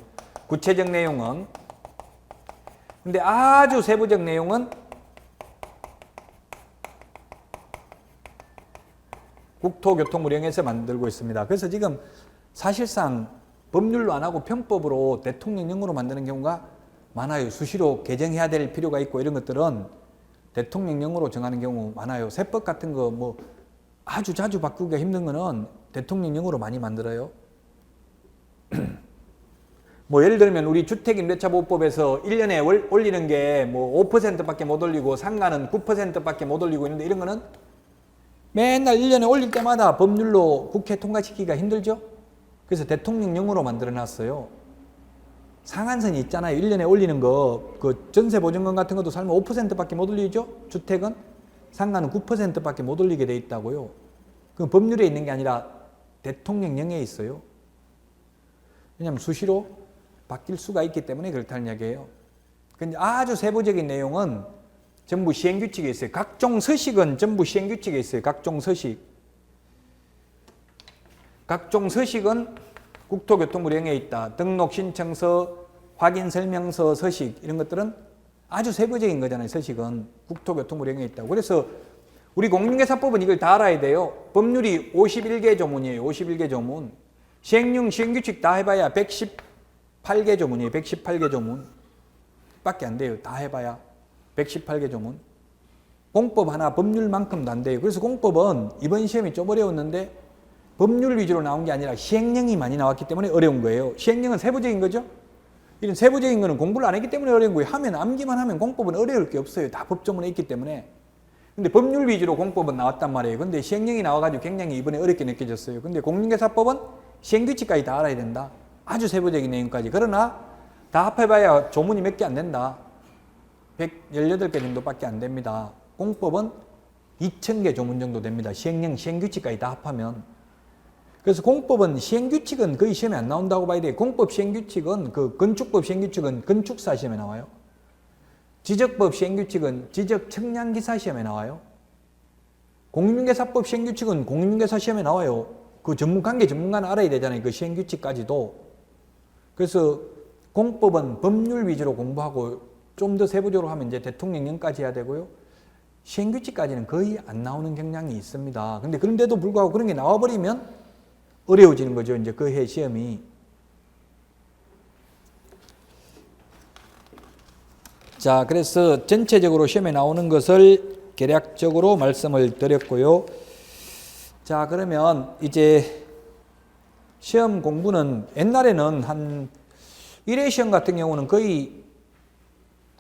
구체적 내용은. 근데 아주 세부적 내용은 국토교통부령에서 만들고 있습니다. 그래서 지금 사실상 법률로 안 하고 편법으로 대통령령으로 만드는 경우가 많아요. 수시로 개정해야 될 필요가 있고 이런 것들은 대통령령으로 정하는 경우 많아요. 세법 같은 거 뭐 아주 자주 바꾸기가 힘든 거는 대통령령으로 많이 만들어요. 뭐 예를 들면 우리 주택임대차보호법에서 1년에 올리는 게 뭐 5%밖에 못 올리고 상가는 9%밖에 못 올리고 있는데 이런 거는 맨날 1년에 올릴 때마다 법률로 국회 통과시키기가 힘들죠. 그래서 대통령령으로 만들어놨어요. 상한선이 있잖아요. 1년에 올리는 거, 그 전세보증금 같은 것도 살면 5%밖에 못 올리죠. 주택은 상가는 9%밖에 못 올리게 돼 있다고요. 그 법률에 있는 게 아니라 대통령령에 있어요. 왜냐하면 수시로 바뀔 수가 있기 때문에 그렇다는 이야기예요. 근데 아주 세부적인 내용은 전부 시행규칙에 있어요. 각종 서식은 전부 시행규칙에 있어요. 각종 서식. 각종 서식은 국토교통부령에 있다. 등록 신청서, 확인 설명서, 서식 이런 것들은 아주 세부적인 거잖아요. 서식은 국토교통부령에 있다고. 그래서 우리 공인중개사법은 이걸 다 알아야 돼요. 법률이 51개 조문이에요. 51개 조문. 시행령, 시행규칙 다 해봐야 118개 조문이에요. 118개 조문. 밖에 안 돼요. 다 해봐야 118개 조문. 공법 하나 법률만큼도 안 돼요. 그래서 공법은 이번 시험이 좀 어려웠는데 법률 위주로 나온 게 아니라 시행령이 많이 나왔기 때문에 어려운 거예요. 시행령은 세부적인 거죠. 이런 세부적인 거는 공부를 안 했기 때문에 어려운 거예요. 하면 암기만 하면 공법은 어려울 게 없어요. 다 법조문에 있기 때문에. 근데 법률 위주로 공법은 나왔단 말이에요. 근데 시행령이 나와가지고 굉장히 이번에 어렵게 느껴졌어요. 근데 공인중개사법은 시행규칙까지 다 알아야 된다. 아주 세부적인 내용까지. 그러나 다 합해봐야 조문이 몇 개 안 된다. 118개 정도밖에 안 됩니다. 공법은 2000개 조문 정도 됩니다. 시행령, 시행규칙까지 다 합하면. 그래서 공법은 시행규칙은 거의 시험에 안 나온다고 봐야 돼요. 공법 시행규칙은 그 건축법 시행규칙은 건축사 시험에 나와요. 지적법 시행규칙은 지적청량기사 시험에 나와요. 공인중개사법 시행규칙은 공인중개사 시험에 나와요. 그 관계 전문가는 알아야 되잖아요. 그 시행규칙까지도. 그래서 공법은 법률 위주로 공부하고 좀 더 세부적으로 하면 이제 대통령령까지 해야 되고요. 시행규칙까지는 거의 안 나오는 경향이 있습니다. 근데 그런데도 불구하고 그런 게 나와버리면 어려워지는 거죠. 이제 그 해 시험이. 자, 그래서 전체적으로 시험에 나오는 것을 개략적으로 말씀을 드렸고요. 자, 그러면 이제 시험 공부는 옛날에는 한 1회 시험 같은 경우는 거의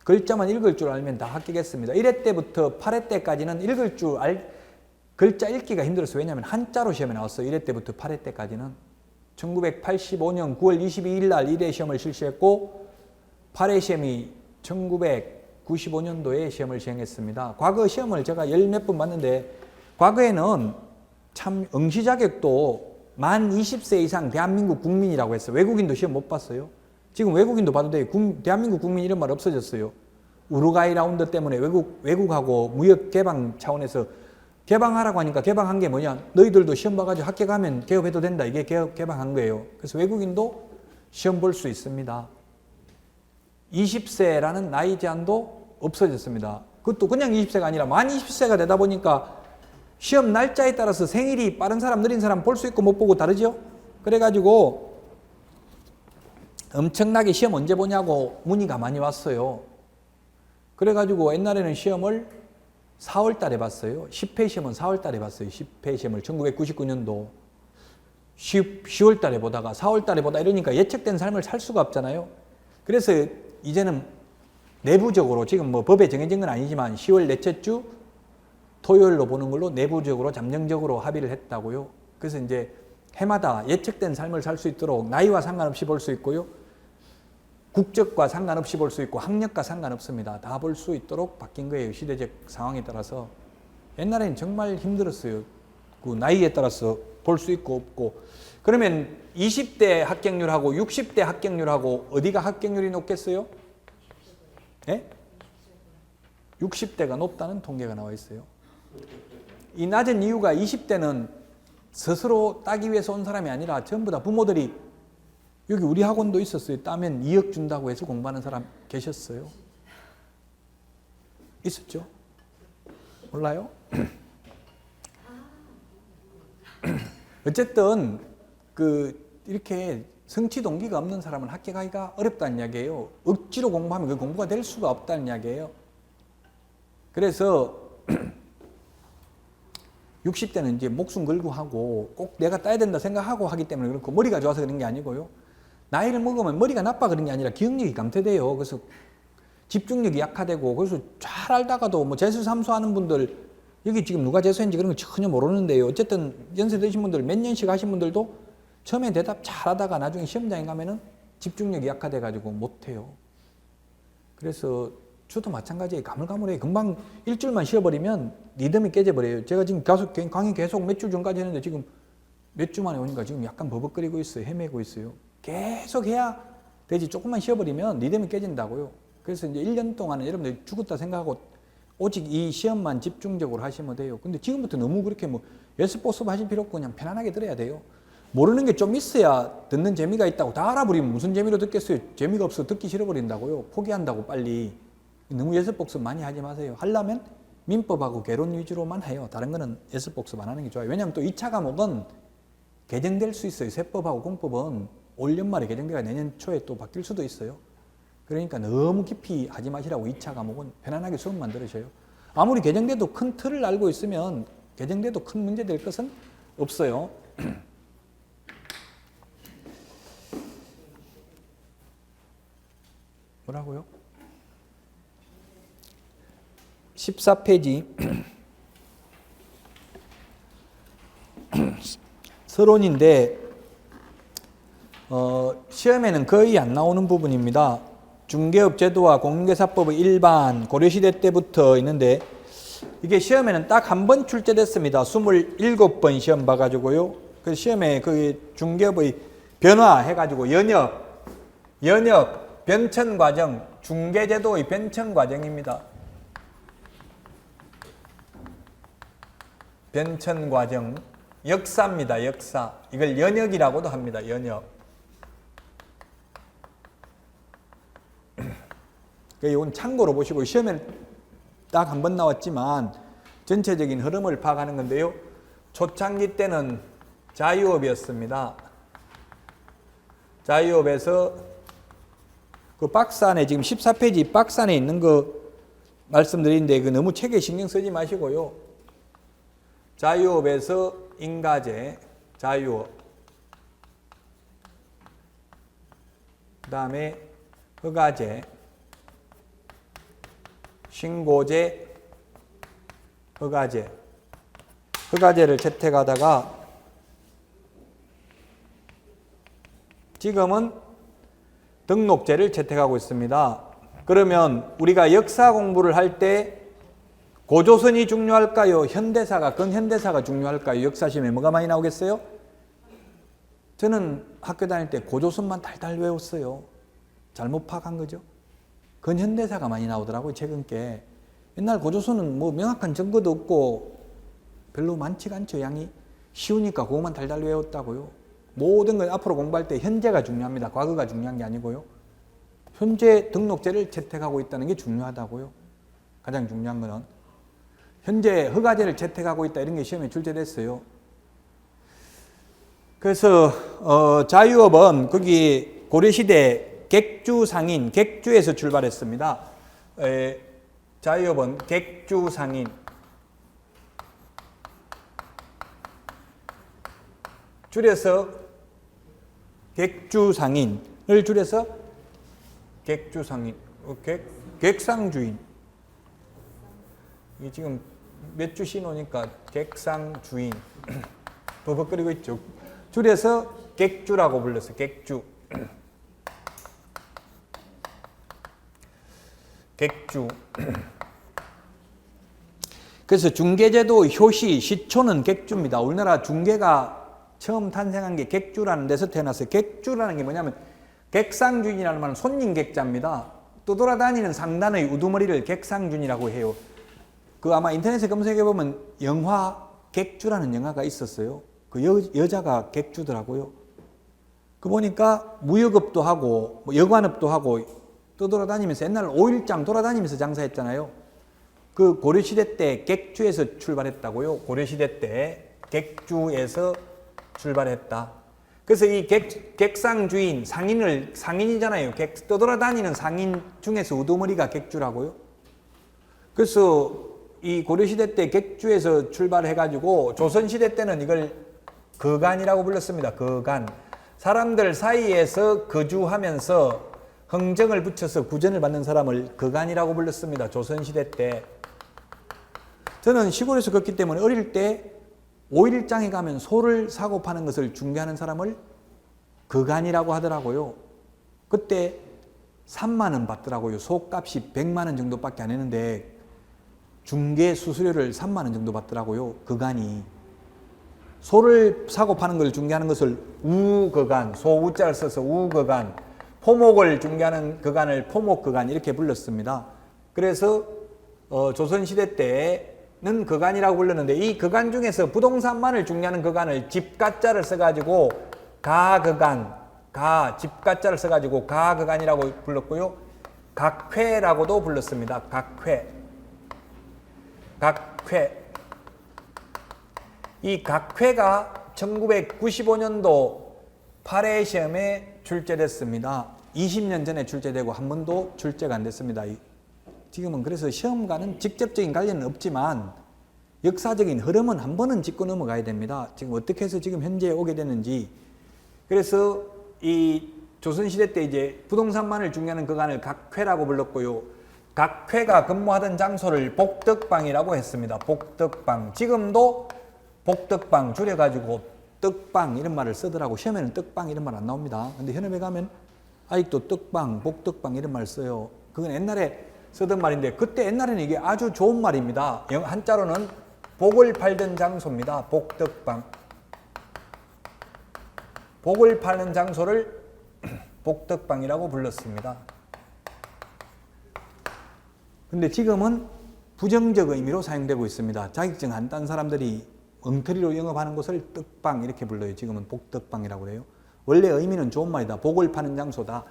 글자만 읽을 줄 알면 다 합격했습니다. 1회 때부터 8회 때까지는 읽을 줄 글자 읽기가 힘들었어요. 왜냐하면 한자로 시험에 나왔어요. 1회 때부터 8회 때까지는. 1985년 9월 22일 날 1회 시험을 실시했고 8회 시험이 1995년도에 시험을 시행했습니다. 과거 시험을 제가 열 몇 번 봤는데 과거에는 참 응시 자격도 만 20세 이상 대한민국 국민이라고 했어요. 외국인도 시험 못 봤어요. 지금 외국인도 봐도 돼요. 대한민국 국민 이런 말 없어졌어요. 우루과이 라운드 때문에 외국하고 무역 개방 차원에서 개방하라고 하니까 개방한 게 뭐냐? 너희들도 시험 봐가지고 합격하면 개업해도 된다. 이게 개방한 거예요. 그래서 외국인도 시험 볼 수 있습니다. 20세라는 나이 제한도 없어졌습니다. 그것도 그냥 20세가 아니라 만 20세가 되다 보니까 시험 날짜에 따라서 생일이 빠른 사람, 느린 사람 볼 수 있고 못 보고 다르죠? 그래가지고 엄청나게 시험 언제 보냐고 문의가 많이 왔어요. 그래가지고 옛날에는 시험을 4월 달에 봤어요. 10회 시험은 4월 달에 봤어요. 10회 시험을 1999년도 10월 달에 보다가 4월 달에 보다 이러니까 예측된 삶을 살 수가 없잖아요. 그래서 이제는 내부적으로 지금 뭐 법에 정해진 건 아니지만 10월 넷째 주 토요일로 보는 걸로 내부적으로 잠정적으로 합의를 했다고요. 그래서 이제 해마다 예측된 삶을 살 수 있도록 나이와 상관없이 볼 수 있고요. 국적과 상관없이 볼 수 있고 학력과 상관없습니다. 다 볼 수 있도록 바뀐 거예요. 시대적 상황에 따라서. 옛날에는 정말 힘들었어요. 그 나이에 따라서 볼 수 있고 없고. 그러면 20대 합격률하고 60대 합격률하고 어디가 합격률이 높겠어요? 예? 60대가 높다는 통계가 나와 있어요. 이 낮은 이유가 20대는 스스로 따기 위해서 온 사람이 아니라 전부 다 부모들이 여기 우리 학원도 있었어요. 따면 2억 준다고 해서 공부하는 사람 계셨어요. 있었죠? 몰라요? 어쨌든 이렇게 성취 동기가 없는 사람은 합격하기가 어렵다는 이야기예요. 억지로 공부하면 그 공부가 될 수가 없다는 이야기예요. 그래서 60대는 이제 목숨 걸고 하고 꼭 내가 따야 된다 생각하고 하기 때문에 그렇고 머리가 좋아서 그런 게 아니고요. 나이를 먹으면 머리가 나빠 그런 게 아니라 기억력이 감퇴돼요. 그래서 집중력이 약화되고 그래서 잘 알다가도 뭐 재수 삼수하는 분들 여기 지금 누가 재수했는지 그런 거 전혀 모르는데요. 어쨌든 연세 드신 분들 몇 년씩 하신 분들도 처음에 대답 잘하다가 나중에 시험장에 가면은 집중력이 약화돼가지고 못해요. 그래서 저도 마찬가지예요. 가물가물해요. 금방 일주일만 쉬어버리면 리듬이 깨져버려요. 제가 지금 강의 계속 몇 주 전까지 했는데 지금 몇 주 만에 오니까 지금 약간 버벅거리고 있어요. 헤매고 있어요. 계속 해야 되지. 조금만 쉬어버리면 리듬이 깨진다고요. 그래서 이제 1년 동안은 여러분들 죽었다 생각하고 오직 이 시험만 집중적으로 하시면 돼요. 근데 지금부터 너무 그렇게 뭐 연습 복습 하실 필요 없고 그냥 편안하게 들어야 돼요. 모르는 게 좀 있어야 듣는 재미가 있다고 다 알아버리면 무슨 재미로 듣겠어요. 재미가 없어 듣기 싫어버린다고요. 포기한다고 빨리. 너무 연습 복습 많이 하지 마세요. 하려면 민법하고 개론 위주로만 해요. 다른 거는 연습 복습 안 하는 게 좋아요. 왜냐하면 또 2차 과목은 개정될 수 있어요. 세법하고 공법은 올 연말에 개정돼가 내년 초에 또 바뀔 수도 있어요. 그러니까 너무 깊이 하지 마시라고 2차 과목은 편안하게 수업만 들으셔요. 아무리 개정돼도 큰 틀을 알고 있으면 개정돼도 큰 문제 될 것은 없어요. 뭐라고요? 14페이지 서론인데 시험에는 거의 안 나오는 부분입니다. 중개업제도와 공인중개사법의 일반 고려시대 때부터 있는데 이게 시험에는 딱 한 번 출제됐습니다. 27번 시험 봐가지고요. 그 시험에 그 중개업의 변화 해가지고 연역, 변천과정, 중개제도의 변천과정입니다. 변천과정, 역사입니다. 역사. 이걸 연역이라고도 합니다. 연역. 이건 참고로 보시고 시험에 딱 한 번 나왔지만 전체적인 흐름을 파악하는 건데요. 초창기 때는 자유업이었습니다. 자유업에서 그 박스 안에 지금 14페이지 박스 안에 있는 거 말씀드리는데 그 너무 책에 신경 쓰지 마시고요. 자유업에서 인가제, 자유업. 그 다음에 허가제, 신고제, 허가제. 허가제를 채택하다가 지금은 등록제를 채택하고 있습니다. 그러면 우리가 역사 공부를 할 때 고조선이 중요할까요? 현대사가, 근현대사가 중요할까요? 역사시험에 뭐가 많이 나오겠어요? 저는 학교 다닐 때 고조선만 달달 외웠어요. 잘못 파악한 거죠. 근현대사가 많이 나오더라고요. 최근 게. 옛날 고조선은 뭐 명확한 증거도 없고 별로 많지가 않죠. 양이. 쉬우니까 그것만 달달 외웠다고요. 모든 걸 앞으로 공부할 때 현재가 중요합니다. 과거가 중요한 게 아니고요. 현재 등록제를 채택하고 있다는 게 중요하다고요. 가장 중요한 거는. 현재 허가제를 채택하고 있다 이런 게 시험에 출제됐어요. 그래서 자유업은 거기 고려시대 객주상인, 객주에서 출발했습니다. 자유업은 객주상인. 줄여서 객주상인을 줄여서 객주상인. 객상주인. 이게 지금 몇 주 신호니까 객상주인. 버벅거리고 있죠. 줄여서 객주라고 불렀어요. 객주. 객주. 그래서 중개제도 효시, 시초는 객주입니다. 우리나라 중개가 처음 탄생한 게 객주라는 데서 태어났어요. 객주라는 게 뭐냐면 객상주인이라는 말은 손님 객자입니다. 떠돌아다니는 상단의 우두머리를 객상주인이라고 해요. 그 아마 인터넷에 검색해 보면 영화 객주라는 영화가 있었어요. 그 여자가 객주더라고요. 그 보니까 무역업도 하고 뭐 여관업도 하고 떠돌아다니면서 옛날 5일장 돌아다니면서 장사했잖아요. 그 고려시대 때 객주에서 출발했다고요. 고려시대 때 객주에서 출발했다. 그래서 이 객상주인, 상인이잖아요. 떠돌아다니는 상인 중에서 우두머리가 객주라고요. 그래서 이 고려시대 때 객주에서 출발해가지고 조선시대 때는 이걸 거간이라고 불렀습니다. 거간. 사람들 사이에서 거주하면서 흥정을 붙여서 구전을 받는 사람을 거간이라고 불렀습니다. 조선시대 때. 저는 시골에서 컸기 때문에 어릴 때 5일장에 가면 소를 사고 파는 것을 중개하는 사람을 거간이라고 하더라고요. 그때 3만 원 받더라고요. 소값이 100만 원 정도밖에 안 했는데 중개 수수료를 3만 원 정도 받더라고요. 거간이. 소를 사고 파는 걸 중개하는 것을 우거간, 소우자를 써서 우거간, 포목을 중개하는 거간을 포목거간 이렇게 불렀습니다. 그래서 조선시대 때는 거간이라고 불렀는데 이 거간 중에서 부동산만을 중개하는 거간을 집가자를 써가지고 가거간, 집가자를 써가지고 가거간이라고 불렀고요. 각회라고도 불렀습니다. 각회. 이 각회가 1995년도 8회 시험에 출제됐습니다. 20년 전에 출제되고 한 번도 출제가 안 됐습니다. 지금은 그래서 시험과는 직접적인 관련은 없지만 역사적인 흐름은 한 번은 짚고 넘어가야 됩니다. 지금 어떻게 해서 지금 현재에 오게 됐는지. 그래서 이 조선시대 때 이제 부동산만을 중개하는 거간을 각회라고 불렀고요. 각회가 근무하던 장소를 복덕방이라고 했습니다. 복덕방. 지금도 복덕방 줄여가지고 떡방 이런 말을 쓰더라고. 시험에는 떡방 이런 말 안 나옵니다. 근데 현업에 가면 아직도 떡방, 복덕방 이런 말 써요. 그건 옛날에 쓰던 말인데 그때 옛날에는 이게 아주 좋은 말입니다. 한자로는 복을 팔던 장소입니다. 복덕방. 복을 파는 장소를 복덕방이라고 불렀습니다. 근데 지금은 부정적 의미로 사용되고 있습니다. 자격증 안 딴 사람들이 엉터리로 영업하는 곳을 떡방 이렇게 불러요. 지금은 복덕방이라고 그래요. 원래 의미는 좋은 말이다. 복을 파는 장소다.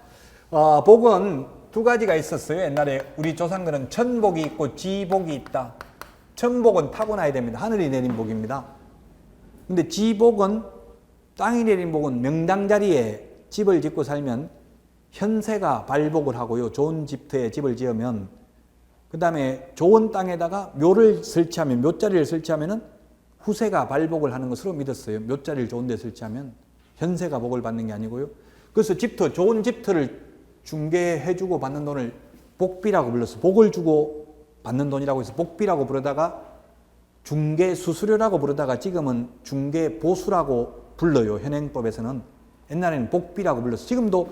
복은 두 가지가 있었어요. 옛날에 우리 조상들은 천복이 있고 지복이 있다. 천복은 타고나야 됩니다. 하늘이 내린 복입니다. 근데 지복은 땅이 내린 복은 명당 자리에 집을 짓고 살면 현세가 발복을 하고요. 좋은 집터에 집을 지으면 그 다음에 좋은 땅에다가 묘를 설치하면 묘자리를 설치하면은 후세가 발복을 하는 것으로 믿었어요. 묘자리를 좋은 데 설치하면 현세가 복을 받는 게 아니고요. 그래서 집터, 좋은 집터를 중개해주고 받는 돈을 복비라고 불렀어요. 복을 주고 받는 돈이라고 해서 복비라고 부르다가 중개 수수료라고 부르다가 지금은 중개 보수라고 불러요. 현행법에서는. 옛날에는 복비라고 불렀어요. 지금도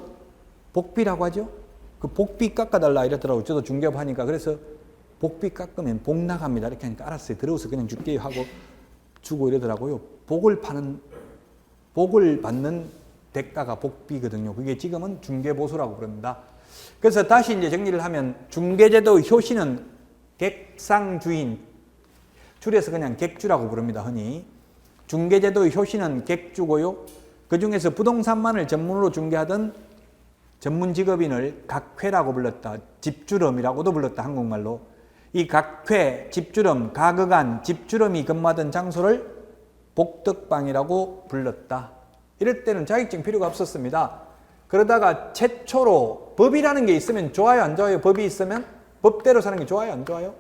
복비라고 하죠. 그 복비 깎아달라 이러더라고요. 저도 중개업 하니까. 그래서 복비 깎으면 복 나갑니다. 이렇게 하니까 알았어요. 들어오서 그냥 줄게요 하고 주고 이러더라고요. 복을 받는 대가가 복비거든요. 그게 지금은 중개보수라고 부릅니다. 그래서 다시 이제 정리를 하면 중개제도 효시는 객상주인, 줄여서 그냥 객주라고 부릅니다. 흔히. 중개제도 효시는 객주고요. 그 중에서 부동산만을 전문으로 중개하던 전문 직업인을 각회라고 불렀다. 집주름이라고도 불렀다. 한국말로. 이 각회, 집주름, 가거간, 집주름이 근무하던 장소를 복덕방이라고 불렀다. 이럴 때는 자격증 필요가 없었습니다. 그러다가 최초로 법이라는 게 있으면 좋아요, 안 좋아요? 법이 있으면 법대로 사는 게 좋아요, 안 좋아요?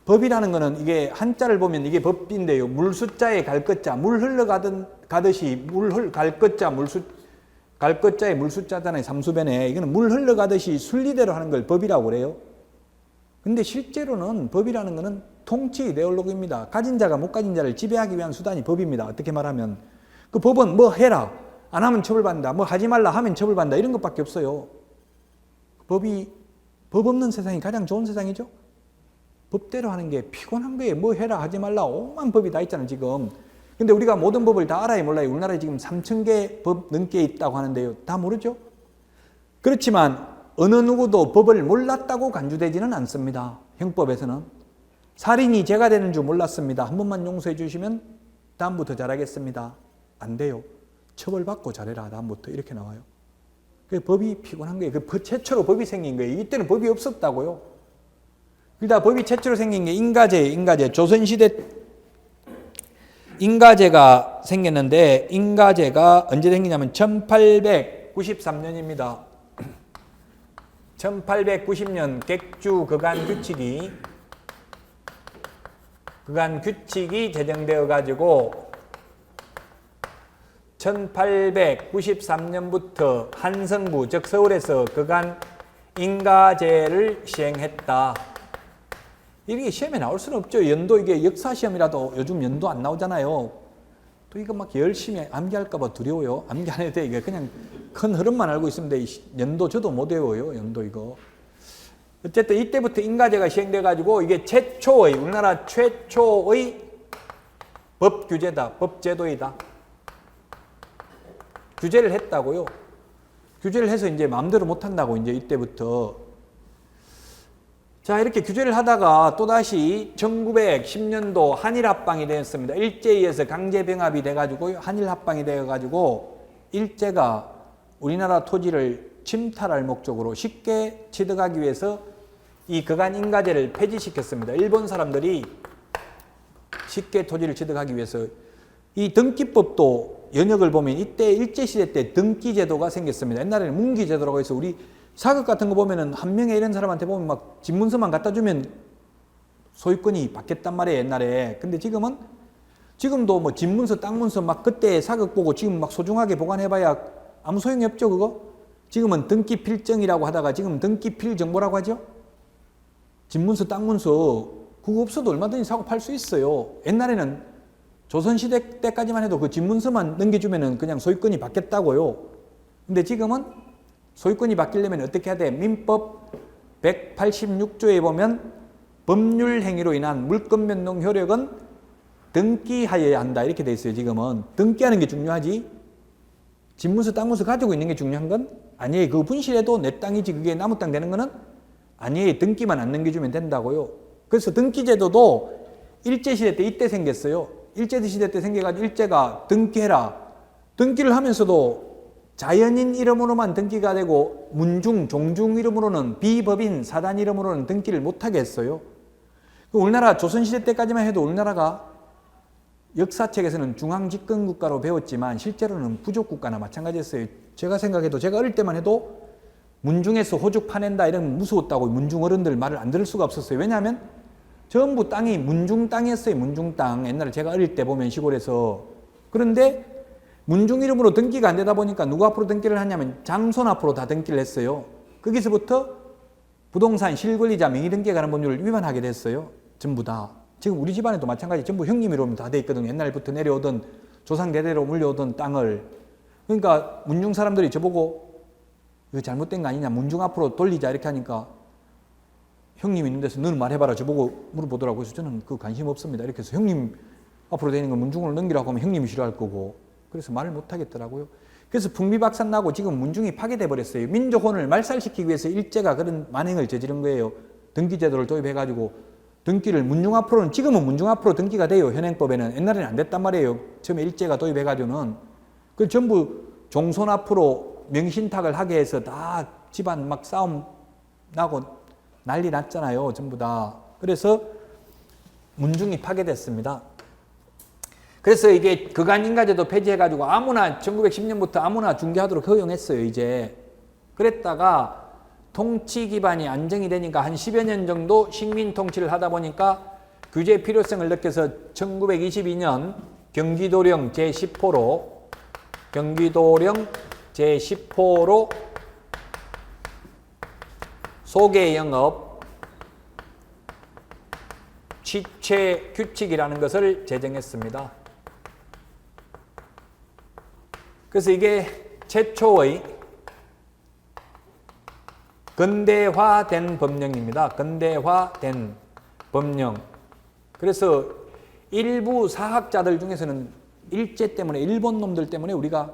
법이라는 거는 이게 한자를 보면 이게 법인데요. 물 숫자에 갈 것자, 물 흘러가듯이 갈 것자, 갈 것자에 물 숫자잖아요. 삼수변에. 이거는 물 흘러가듯이 순리대로 하는 걸 법이라고 그래요. 근데 실제로는 법이라는 거는 통치 이데올로기입니다. 가진 자가 못 가진 자를 지배하기 위한 수단이 법입니다. 어떻게 말하면 그 법은 뭐 해라, 안 하면 처벌받는다, 뭐 하지 말라 하면 처벌받는다 이런 것밖에 없어요. 법 없는 세상이 가장 좋은 세상이죠. 법대로 하는 게 피곤한 거예요. 뭐 해라 하지 말라 오만 법이 다 있잖아요 지금. 근데 우리가 모든 법을 다 알아야 몰라요. 우리나라에 지금 3,000개 법 넘게 있다고 하는데요. 다 모르죠? 그렇지만 어느 누구도 법을 몰랐다고 간주되지는 않습니다. 형법에서는. 살인이 죄가 되는 줄 몰랐습니다. 한 번만 용서해 주시면 다음부터 잘하겠습니다. 안 돼요. 처벌받고 잘해라 다음부터 이렇게 나와요. 그 법이 피곤한 거예요. 그 최초로 법이 생긴 거예요. 이때는 법이 없었다고요. 일단 법이 최초로 생긴 게 인가제. 조선시대 인가제가 생겼는데 인가제가 언제 생기냐면 1893년입니다. 1890년 객주 그간 규칙이 제정되어 가지고 1893년부터 한성부 즉 서울에서 그간 인가제를 시행했다. 이게 시험에 나올 수는 없죠. 연도 이게 역사 시험이라도 요즘 연도 안 나오잖아요. 또 이거 막 열심히 암기할까 봐 두려워요. 암기 안 해도 돼. 이게 그냥 큰 흐름만 알고 있으면 돼. 연도 저도 못 외워요. 연도 이거. 어쨌든 이때부터 인가제가 시행돼 가지고 이게 우리나라 최초의 법 규제다. 법 제도이다. 규제를 했다고요. 규제를 해서 이제 마음대로 못 한다고 이제 이때부터. 자, 이렇게 규제를 하다가 또다시 1910년도 한일합방이 되었습니다. 일제에 의해서 강제병합이 돼가지고 한일합방이 되어가지고 일제가 우리나라 토지를 침탈할 목적으로 쉽게 취득하기 위해서 이 그간 인가제를 폐지시켰습니다. 일본 사람들이 쉽게 토지를 취득하기 위해서. 이 등기법도 연역을 보면 이때 일제시대 때 등기제도가 생겼습니다. 옛날에는 문기제도라고 해서 우리 사극 같은 거 보면은 한 명에 이런 사람한테 보면 막 집문서만 갖다 주면 소유권이 받겠단 말이에요, 옛날에. 근데 지금도 뭐 집문서, 땅문서 막 그때 사극 보고 지금 막 소중하게 보관해봐야 아무 소용이 없죠, 그거? 지금은 등기필정이라고 하다가 지금 등기필정보라고 하죠? 집문서, 땅문서, 그거 없어도 얼마든지 사고 팔 수 있어요. 옛날에는 조선시대 때까지만 해도 그 집문서만 넘겨주면은 그냥 소유권이 받겠다고요. 근데 지금은 소유권이 바뀌려면 어떻게 해야 돼? 민법 186조에 보면 법률 행위로 인한 물권 변동 효력은 등기하여야 한다. 이렇게 돼 있어요. 지금은. 등기하는 게 중요하지. 집문서, 땅문서 가지고 있는 게 중요한 건 아니에요. 그거 분실해도 내 땅이지 그게 나무 땅 되는 거는 아니에요. 등기만 안 넘겨주면 된다고요. 그래서 등기제도도 일제시대 때 이때 생겼어요. 일제시대 때 생겨가지고 일제가 등기해라. 등기를 하면서도 자연인 이름으로만 등기가 되고 문중, 종중 이름으로는 비법인, 사단 이름으로는 등기를 못하게 했어요. 우리나라 조선시대 때까지만 해도 우리나라가 역사책에서는 중앙집권국가로 배웠지만 실제로는 부족국가나 마찬가지였어요. 제가 생각해도 제가 어릴 때만 해도 문중에서 호죽 파낸다 이러면 무서웠다고 문중 어른들 말을 안 들을 수가 없었어요. 왜냐하면 전부 땅이 문중 땅이었어요. 문중 땅. 옛날에 제가 어릴 때 보면 시골에서. 그런데 문중 이름으로 등기가 안 되다 보니까 누구 앞으로 등기를 하냐면 장손 앞으로 다 등기를 했어요. 거기서부터 부동산 실권리자 명의등기에 관한 법률을 위반하게 됐어요. 전부 다. 지금 우리 집안에도 마찬가지 전부 형님 이름으로 다 돼 있거든요. 옛날부터 내려오던 조상 대대로 물려오던 땅을. 그러니까 문중 사람들이 저보고 이거 잘못된 거 아니냐 문중 앞으로 돌리자 이렇게 하니까 형님 있는 데서 너는 말해봐라 저보고 물어보더라고요. 그래서 저는 그 관심 없습니다. 이렇게 해서 형님 앞으로 되는 거 문중으로 넘기라고 하면 형님이 싫어할 거고 그래서 말을 못 하겠더라고요. 그래서 풍비박산 나고 지금 문중이 파괴돼 버렸어요. 민족혼을 말살시키기 위해서 일제가 그런 만행을 저지른 거예요. 등기제도를 도입해가지고 등기를 문중 앞으로는 지금은 문중 앞으로 등기가 돼요. 현행법에는. 옛날에는 안 됐단 말이에요. 처음에 일제가 도입해가지고는. 그 전부 종손 앞으로 명신탁을 하게 해서 다 집안 막 싸움 나고 난리 났잖아요. 전부 다. 그래서 문중이 파괴됐습니다. 그래서 이게 그간인가제도 폐지해가지고 아무나 1910년부터 아무나 중개하도록 허용했어요. 이제. 그랬다가 통치 기반이 안정이 되니까 한 10여 년 정도 식민 통치를 하다 보니까 규제 필요성을 느껴서 1922년 경기도령 제10호로 소개영업 취체 규칙이라는 것을 제정했습니다. 그래서 이게 최초의 근대화된 법령입니다. 근대화된 법령. 그래서 일부 사학자들 중에서는 일제 때문에, 일본 놈들 때문에 우리가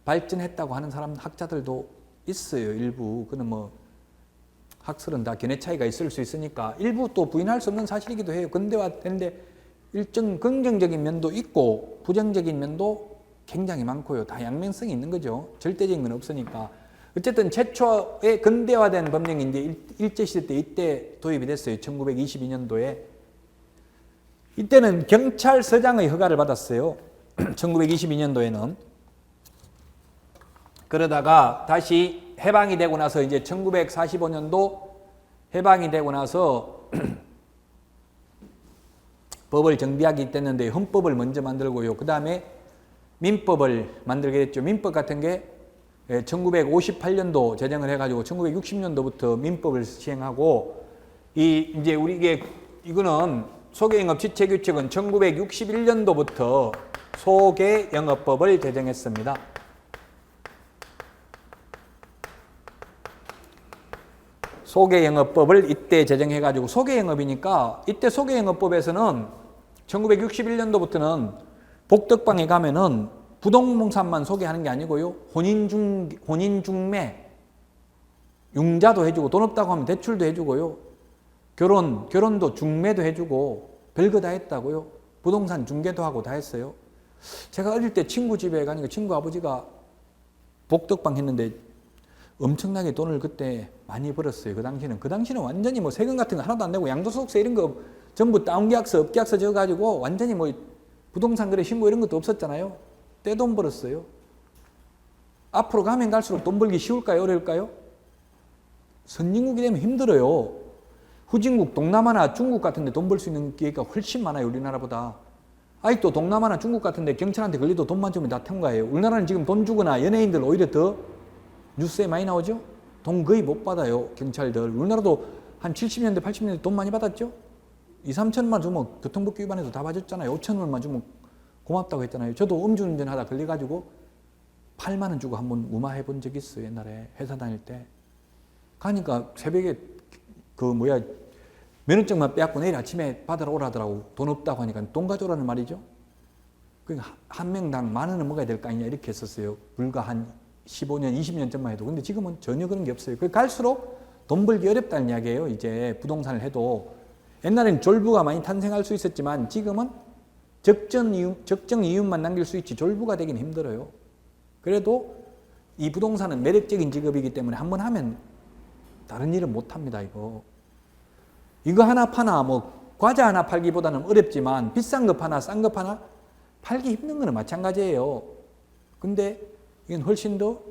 발전했다고 하는 사람, 학자들도 있어요. 일부. 그는 뭐 학설은 다 견해 차이가 있을 수 있으니까 일부 또 부인할 수 없는 사실이기도 해요. 근대화된데 일정 긍정적인 면도 있고 부정적인 면도 굉장히 많고요. 다 양면성이 있는 거죠. 절대적인 건 없으니까. 어쨌든 최초의 근대화된 법령이 이제 일제시대 때 이때 도입이 됐어요. 1922년도에. 이때는 경찰서장의 허가를 받았어요. 1922년도에는. 그러다가 다시 해방이 되고 나서 이제 1945년도 해방이 되고 나서 법을 정비하기 됐는데 헌법을 먼저 만들고요. 그 다음에 민법을 만들게 됐죠. 민법 같은 게 1958년도 제정을 해가지고 1960년도부터 민법을 시행하고 이제 이거는 소개영업 취체규칙은 1961년도부터 소개영업법을 제정했습니다. 소개영업법을 이때 제정해가지고 소개영업이니까 이때 소개영업법에서는 1961년도부터는 복덕방에 가면은 부동산만 소개하는 게 아니고요. 혼인중매, 융자도 해주고 돈 없다고 하면 대출도 해주고요. 결혼도 중매도 해주고 별거 다 했다고요. 부동산 중개도 하고 다 했어요. 제가 어릴 때 친구 집에 가니까 친구 아버지가 복덕방 했는데 엄청나게 돈을 그때 많이 벌었어요. 그 당시는 완전히 뭐 세금 같은 거 하나도 안 내고 양도소득세 이런 거 전부 다운계약서, 업계약서 적어가지고 완전히 뭐 부동산 거래 신고 이런 것도 없었잖아요. 떼돈 벌었어요. 앞으로 가면 갈수록 돈 벌기 쉬울까요? 어려울까요? 선진국이 되면 힘들어요. 후진국, 동남아나 중국 같은 데 돈 벌 수 있는 기회가 훨씬 많아요. 우리나라보다. 아직도 동남아나 중국 같은 데 경찰한테 걸려도 돈만 주면 다 통과해요. 우리나라는 지금 돈 주거나 연예인들 오히려 더 뉴스에 많이 나오죠? 돈 거의 못 받아요. 경찰들. 우리나라도 한 70년대, 80년대 돈 많이 받았죠? 2, 3천만 주면 교통법규 위반해도 다 봐줬잖아요. 5천 원만 주면 고맙다고 했잖아요. 저도 음주운전 하다 걸려가지고 8만 원 주고 한번 무마해 본 적이 있어요. 옛날에 회사 다닐 때. 가니까 새벽에 면허증만 빼앗고 내일 아침에 받으러 오라더라고. 돈 없다고 하니까 돈 가져오라는 말이죠. 그러니까 한 명당 10,000원은 먹어야 될 거 아니냐 이렇게 했었어요. 불과 한 15년, 20년 전만 해도. 근데 지금은 전혀 그런 게 없어요. 갈수록 돈 벌기 어렵다는 이야기예요. 이제 부동산을 해도. 옛날에는 졸부가 많이 탄생할 수 있었지만 지금은 적정 이윤만 남길 수 있지 졸부가 되긴 힘들어요. 그래도 이 부동산은 매력적인 직업이기 때문에 한번 하면 다른 일은 못 합니다. 이거 하나 파나 뭐 과자 하나 팔기보다는 어렵지만 비싼 거 파나 싼 거 파나 팔기 힘든 거는 마찬가지예요. 근데 이건 훨씬 더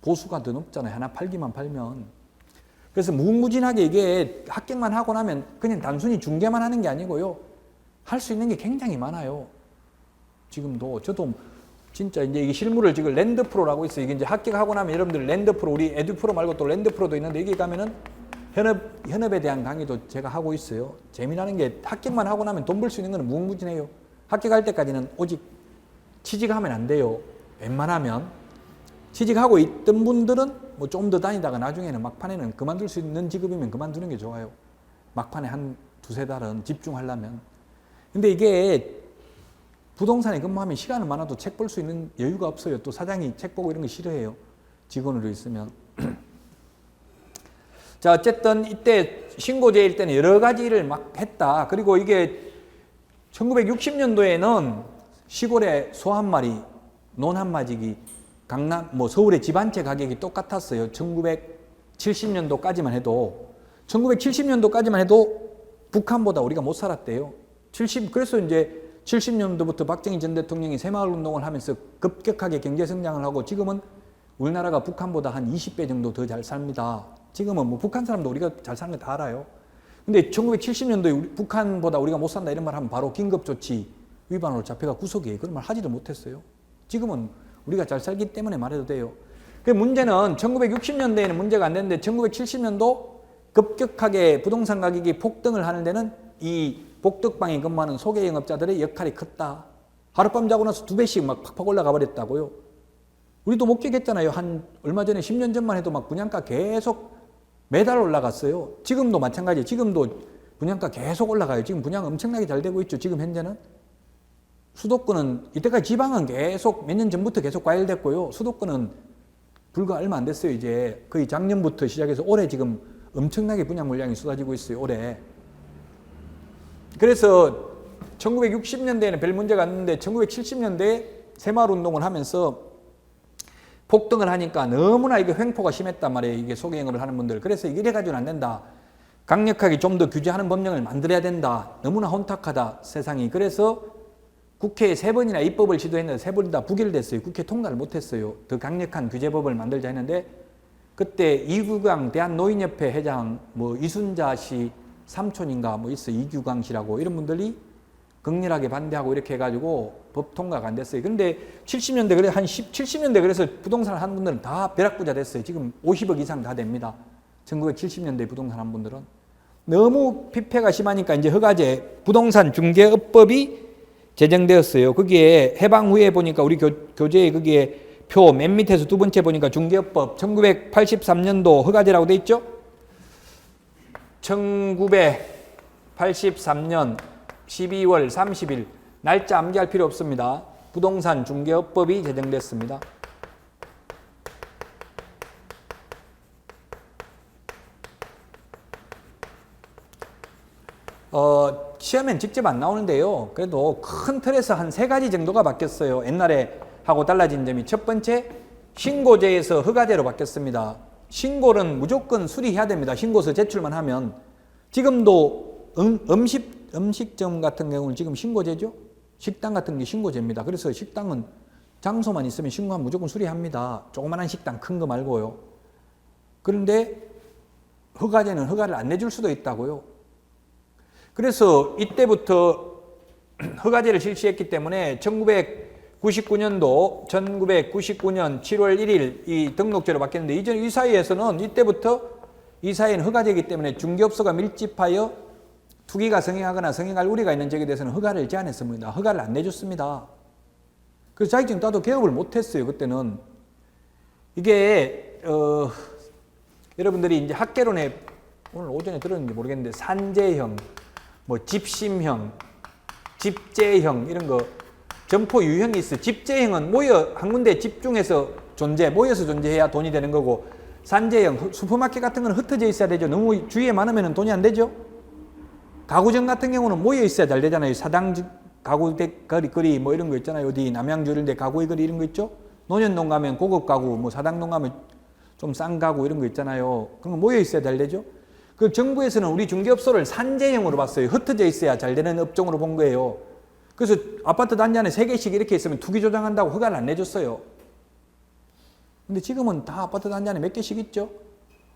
보수가 더 높잖아요. 하나 팔기만 팔면. 그래서 무궁무진하게 이게 합격만 하고 나면 그냥 단순히 중개만 하는 게 아니고요. 할 수 있는 게 굉장히 많아요. 지금도 저도 진짜 이제 이게 실무를 지금 랜드프로라고 있어요. 이게 이제 합격하고 나면 여러분들 랜드프로, 우리 에듀프로 말고 또 랜드프로도 있는데 여기 가면은 현업에 대한 강의도 제가 하고 있어요. 재미나는 게 합격만 하고 나면 돈 벌 수 있는 건 무궁무진해요. 합격할 때까지는 오직 취직하면 안 돼요. 웬만하면. 취직하고 있던 분들은 뭐 좀 더 다니다가 나중에는 막판에는 그만둘 수 있는 직업이면 그만두는 게 좋아요. 막판에 한 2-3달은 집중하려면. 근데 이게 부동산에 근무하면 시간은 많아도 책 볼 수 있는 여유가 없어요. 또 사장이 책 보고 이런 거 싫어해요. 직원으로 있으면. 자, 어쨌든 이때 신고제일 때는 여러 가지 일을 막 했다. 그리고 이게 1960년도에는 시골에 소 한 마리, 논 한 마지기, 서울의 집 한 채 가격이 똑같았어요. 1970년도까지만 해도. 1970년도까지만 해도 북한보다 우리가 못 살았대요. 그래서 이제 70년도부터 박정희 전 대통령이 새마을 운동을 하면서 급격하게 경제 성장을 하고 지금은 우리나라가 북한보다 한 20배 정도 더 잘 삽니다. 지금은 뭐 북한 사람도 우리가 잘 사는 거 다 알아요. 근데 1970년도에 북한보다 우리가 못 산다 이런 말 하면 바로 긴급조치 위반으로 잡혀가 구속이에요. 그런 말 하지도 못했어요. 지금은 우리가 잘 살기 때문에 말해도 돼요. 그 문제는 1960년대에는 문제가 안 됐는데 1970년도 급격하게 부동산 가격이 폭등을 하는 데는 이 복덕방에 근무하는 소개 영업자들의 역할이 컸다. 하룻밤 자고 나서 2배씩 막 팍팍 올라가 버렸다고요. 우리도 목격했잖아요. 한 얼마 전에 10년 전만 해도 막 분양가 계속 매달 올라갔어요. 지금도 마찬가지예요. 지금도 분양가 계속 올라가요. 지금 분양 엄청나게 잘 되고 있죠. 지금 현재는. 수도권은 이때까지 지방은 계속 몇 년 전부터 계속 과열됐고요. 수도권은 불과 얼마 안 됐어요. 이제 거의 작년부터 시작해서 올해 지금 엄청나게 분양 물량이 쏟아지고 있어요. 올해. 그래서 1960년대에는 별 문제가 없는데 1970년대에 새마을 운동을 하면서 폭등을 하니까 너무나 이게 횡포가 심했단 말이에요. 이게 소개영업을 하는 분들. 그래서 이래 가지고는 안 된다. 강력하게 좀 더 규제하는 법령을 만들어야 된다. 너무나 혼탁하다 세상이. 그래서 국회에 3번이나 입법을 시도했는데 3번 다 부결됐어요. 국회 통과를 못했어요. 더 강력한 규제법을 만들자 했는데 그때 이규강 대한노인협회 회장 뭐 이순자 씨 삼촌인가 뭐 있어 이규강 씨라고 이런 분들이 극렬하게 반대하고 이렇게 해가지고 법 통과가 안 됐어요. 근데 70년대 그래 한 70년대 그래서 부동산을 하는 분들은 다 벼락부자 됐어요. 지금 50억 이상 다 됩니다. 1970년대 부동산 한 분들은 너무 피폐가 심하니까 이제 허가제 부동산 중개업법이 제정되었어요. 거기에 해방 후에 보니까 우리 교재에 거기에 표 맨 밑에서 두 번째 보니까 중개업법 1983년도 허가제라고 돼 있죠? 1983년 12월 30일 날짜 암기할 필요 없습니다. 부동산 중개업법이 제정됐습니다. 시험엔 직접 안 나오는데요. 그래도 큰 틀에서 한 3가지 정도가 바뀌었어요. 옛날에 하고 달라진 점이 첫 번째, 신고제에서 허가제로 바뀌었습니다. 신고는 무조건 수리해야 됩니다. 신고서 제출만 하면. 지금도 음식점 같은 경우는 지금 신고제죠. 식당 같은 게 신고제입니다. 그래서 식당은 장소만 있으면 신고하면 무조건 수리합니다. 조그만한 식당 큰 거 말고요. 그런데 허가제는 허가를 안 내줄 수도 있다고요. 그래서 이때부터 허가제를 실시했기 때문에 1999년 7월 1일 이 등록제로 바뀌었는데 이전 이 사이에서는 이때부터 이 사이에는 허가제이기 때문에 중개업소가 밀집하여 투기가 성행하거나 성행할 우려가 있는 적에 대해서는 허가를 제한했습니다. 허가를 안 내줬습니다. 그래서 자격증 따도 개업을 못했어요. 그때는 이게 여러분들이 이제 학개론에 오늘 오전에 들었는지 모르겠는데 산재형, 뭐 집심형, 집재형 이런 거 점포 유형이 있어요. 집재형은 한 군데 집중해서 모여서 존재해야 돈이 되는 거고 산재형, 슈퍼마켓 같은 건 흩어져 있어야 되죠. 너무 주위에 많으면 돈이 안 되죠. 가구점 같은 경우는 모여 있어야 잘 되잖아요. 사당 가구 거리 뭐 이런 거 있잖아요. 어디 남양주 이런 데 가구의 거리 이런 거 있죠. 논현동 가면 고급 가구, 뭐 사당동 가면 좀 싼 가구 이런 거 있잖아요. 그런 거 모여 있어야 잘 되죠. 그 정부에서는 우리 중개업소를 산재형으로 봤어요. 흩어져 있어야 잘 되는 업종으로 본 거예요. 그래서 아파트 단지 안에 3개씩 이렇게 있으면 투기 조장한다고 허가를 안 내줬어요. 근데 지금은 다 아파트 단지 안에 몇 개씩 있죠.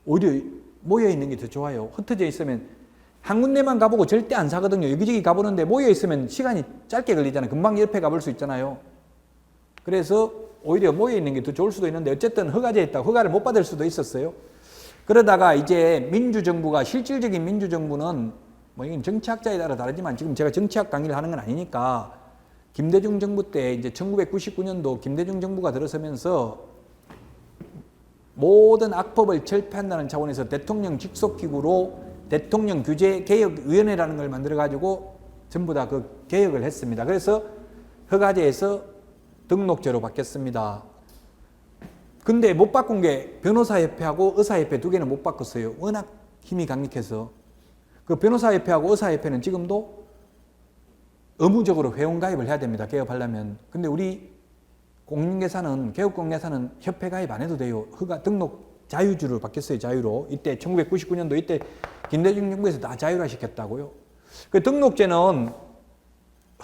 오히려 모여 있는 게 더 좋아요. 흩어져 있으면 한 군데만 가보고 절대 안 사거든요. 여기저기 가보는데 모여 있으면 시간이 짧게 걸리잖아요. 금방 옆에 가볼 수 있잖아요. 그래서 오히려 모여 있는 게 더 좋을 수도 있는데 어쨌든 허가제에 있다고 허가를 못 받을 수도 있었어요. 그러다가 이제 민주정부가 실질적인 민주정부는 뭐 이건 정치학자에 따라 다르지만 지금 제가 정치학 강의를 하는 건 아니니까 김대중 정부 때 이제 1999년도 김대중 정부가 들어서면서 모든 악법을 철폐한다는 차원에서 대통령 직속기구로 대통령 규제 개혁위원회라는 걸 만들어 가지고 전부 다 그 개혁을 했습니다. 그래서 허가제에서 등록제로 바뀌었습니다. 근데 못 바꾼 게 변호사협회하고 의사협회 2개는 못 바꿨어요. 워낙 힘이 강력해서. 그 변호사협회하고 의사협회는 지금도 의무적으로 회원가입을 해야 됩니다. 개업하려면. 근데 우리 공인계사는, 개업공인계사는 협회 가입 안 해도 돼요. 등록 자유주로 바뀌었어요. 자유로. 이때 1999년도 이때 김대중 정부에서 다 자유화 시켰다고요. 그 등록제는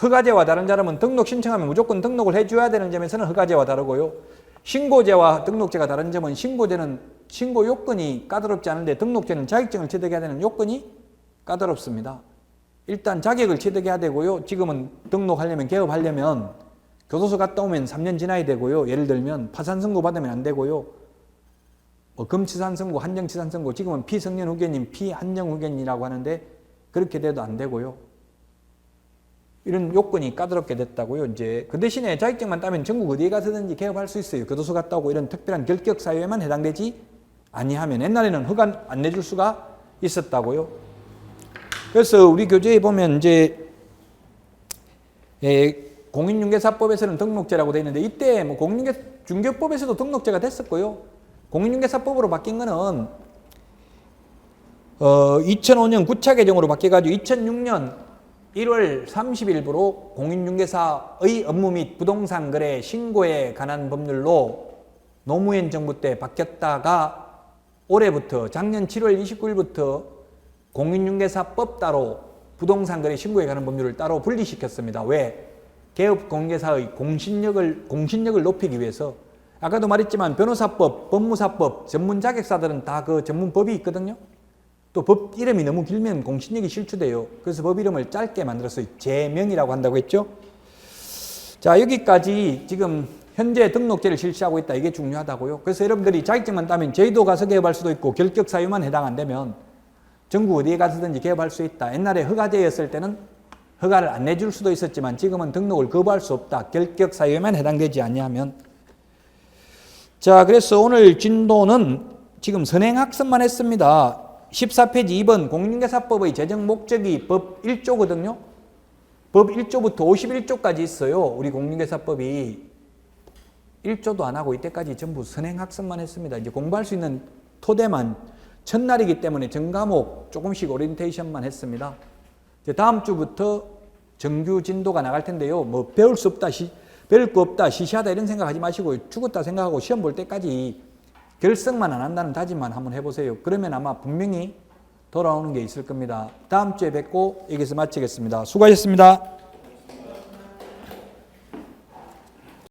허가제와 다른 점은 등록 신청하면 무조건 등록을 해줘야 되는 점에서는 허가제와 다르고요. 신고제와 등록제가 다른 점은 신고제는 신고 요건이 까다롭지 않은데 등록제는 자격증을 취득해야 되는 요건이 까다롭습니다. 일단 자격을 취득해야 되고요. 지금은 등록하려면 개업하려면 교도소 갔다 오면 3년 지나야 되고요. 예를 들면 파산선고 받으면 안 되고요. 금치산선고, 한정치산선고, 지금은 피성년 후견인, 피한정 후견이라고 하는데 그렇게 돼도 안 되고요. 이런 요건이 까다롭게 됐다고요. 이제 그 대신에 자격증만 따면 전국 어디에 가서든지 개업할 수 있어요. 교도소 갔다 오고 이런 특별한 결격 사유에만 해당되지 아니하면 옛날에는 허가 안 내줄 수가 있었다고요. 그래서 우리 교재에 보면 이제 공인중개사법에서는 등록제라고 되어 있는데 이때 뭐 공인중개법에서도 등록제가 됐었고요. 공인중개사법으로 바뀐 거는 2005년 9차 개정으로 바뀌어가지고 2006년 1월 30일부로 공인중개사의 업무 및 부동산 거래 신고에 관한 법률로 노무현 정부 때 바뀌었다가 올해부터 작년 7월 29일부터 공인중개사법 따로 부동산 거래 신고에 관한 법률을 따로 분리시켰습니다. 왜? 개업 공개사의 공신력을 높이기 위해서. 아까도 말했지만 변호사법, 법무사법, 전문 자격사들은 다 그 전문법이 있거든요. 또 법 이름이 너무 길면 공신력이 실추돼요. 그래서 법 이름을 짧게 만들었어요. 제명이라고 한다고 했죠. 자, 여기까지 지금 현재 등록제를 실시하고 있다. 이게 중요하다고요. 그래서 여러분들이 자격증만 따면 제주도 가서 개업할 수도 있고 결격 사유만 해당 안 되면 전국 어디에 가서든지 개업할 수 있다. 옛날에 허가제였을 때는 허가를 안 내줄 수도 있었지만 지금은 등록을 거부할 수 없다. 결격 사유에만 해당되지 아니하면. 자, 그래서 오늘 진도는 지금 선행학습만 했습니다. 14페이지 2번 공인중개사법의 제정 목적이 법 1조거든요. 법 1조부터 51조까지 있어요. 우리 공인중개사법이 1조도 안 하고 이때까지 전부 선행학습만 했습니다. 이제 공부할 수 있는 토대만 첫날이기 때문에 전 과목 조금씩 오리엔테이션만 했습니다. 이제 다음 주부터 정규 진도가 나갈 텐데요. 뭐 배울 수 없다, 배울 거 없다, 시시하다 이런 생각하지 마시고 죽었다 생각하고 시험 볼 때까지 결석만 안 한다는 다짐만 한번 해보세요. 그러면 아마 분명히 돌아오는 게 있을 겁니다. 다음 주에 뵙고 여기서 마치겠습니다. 수고하셨습니다.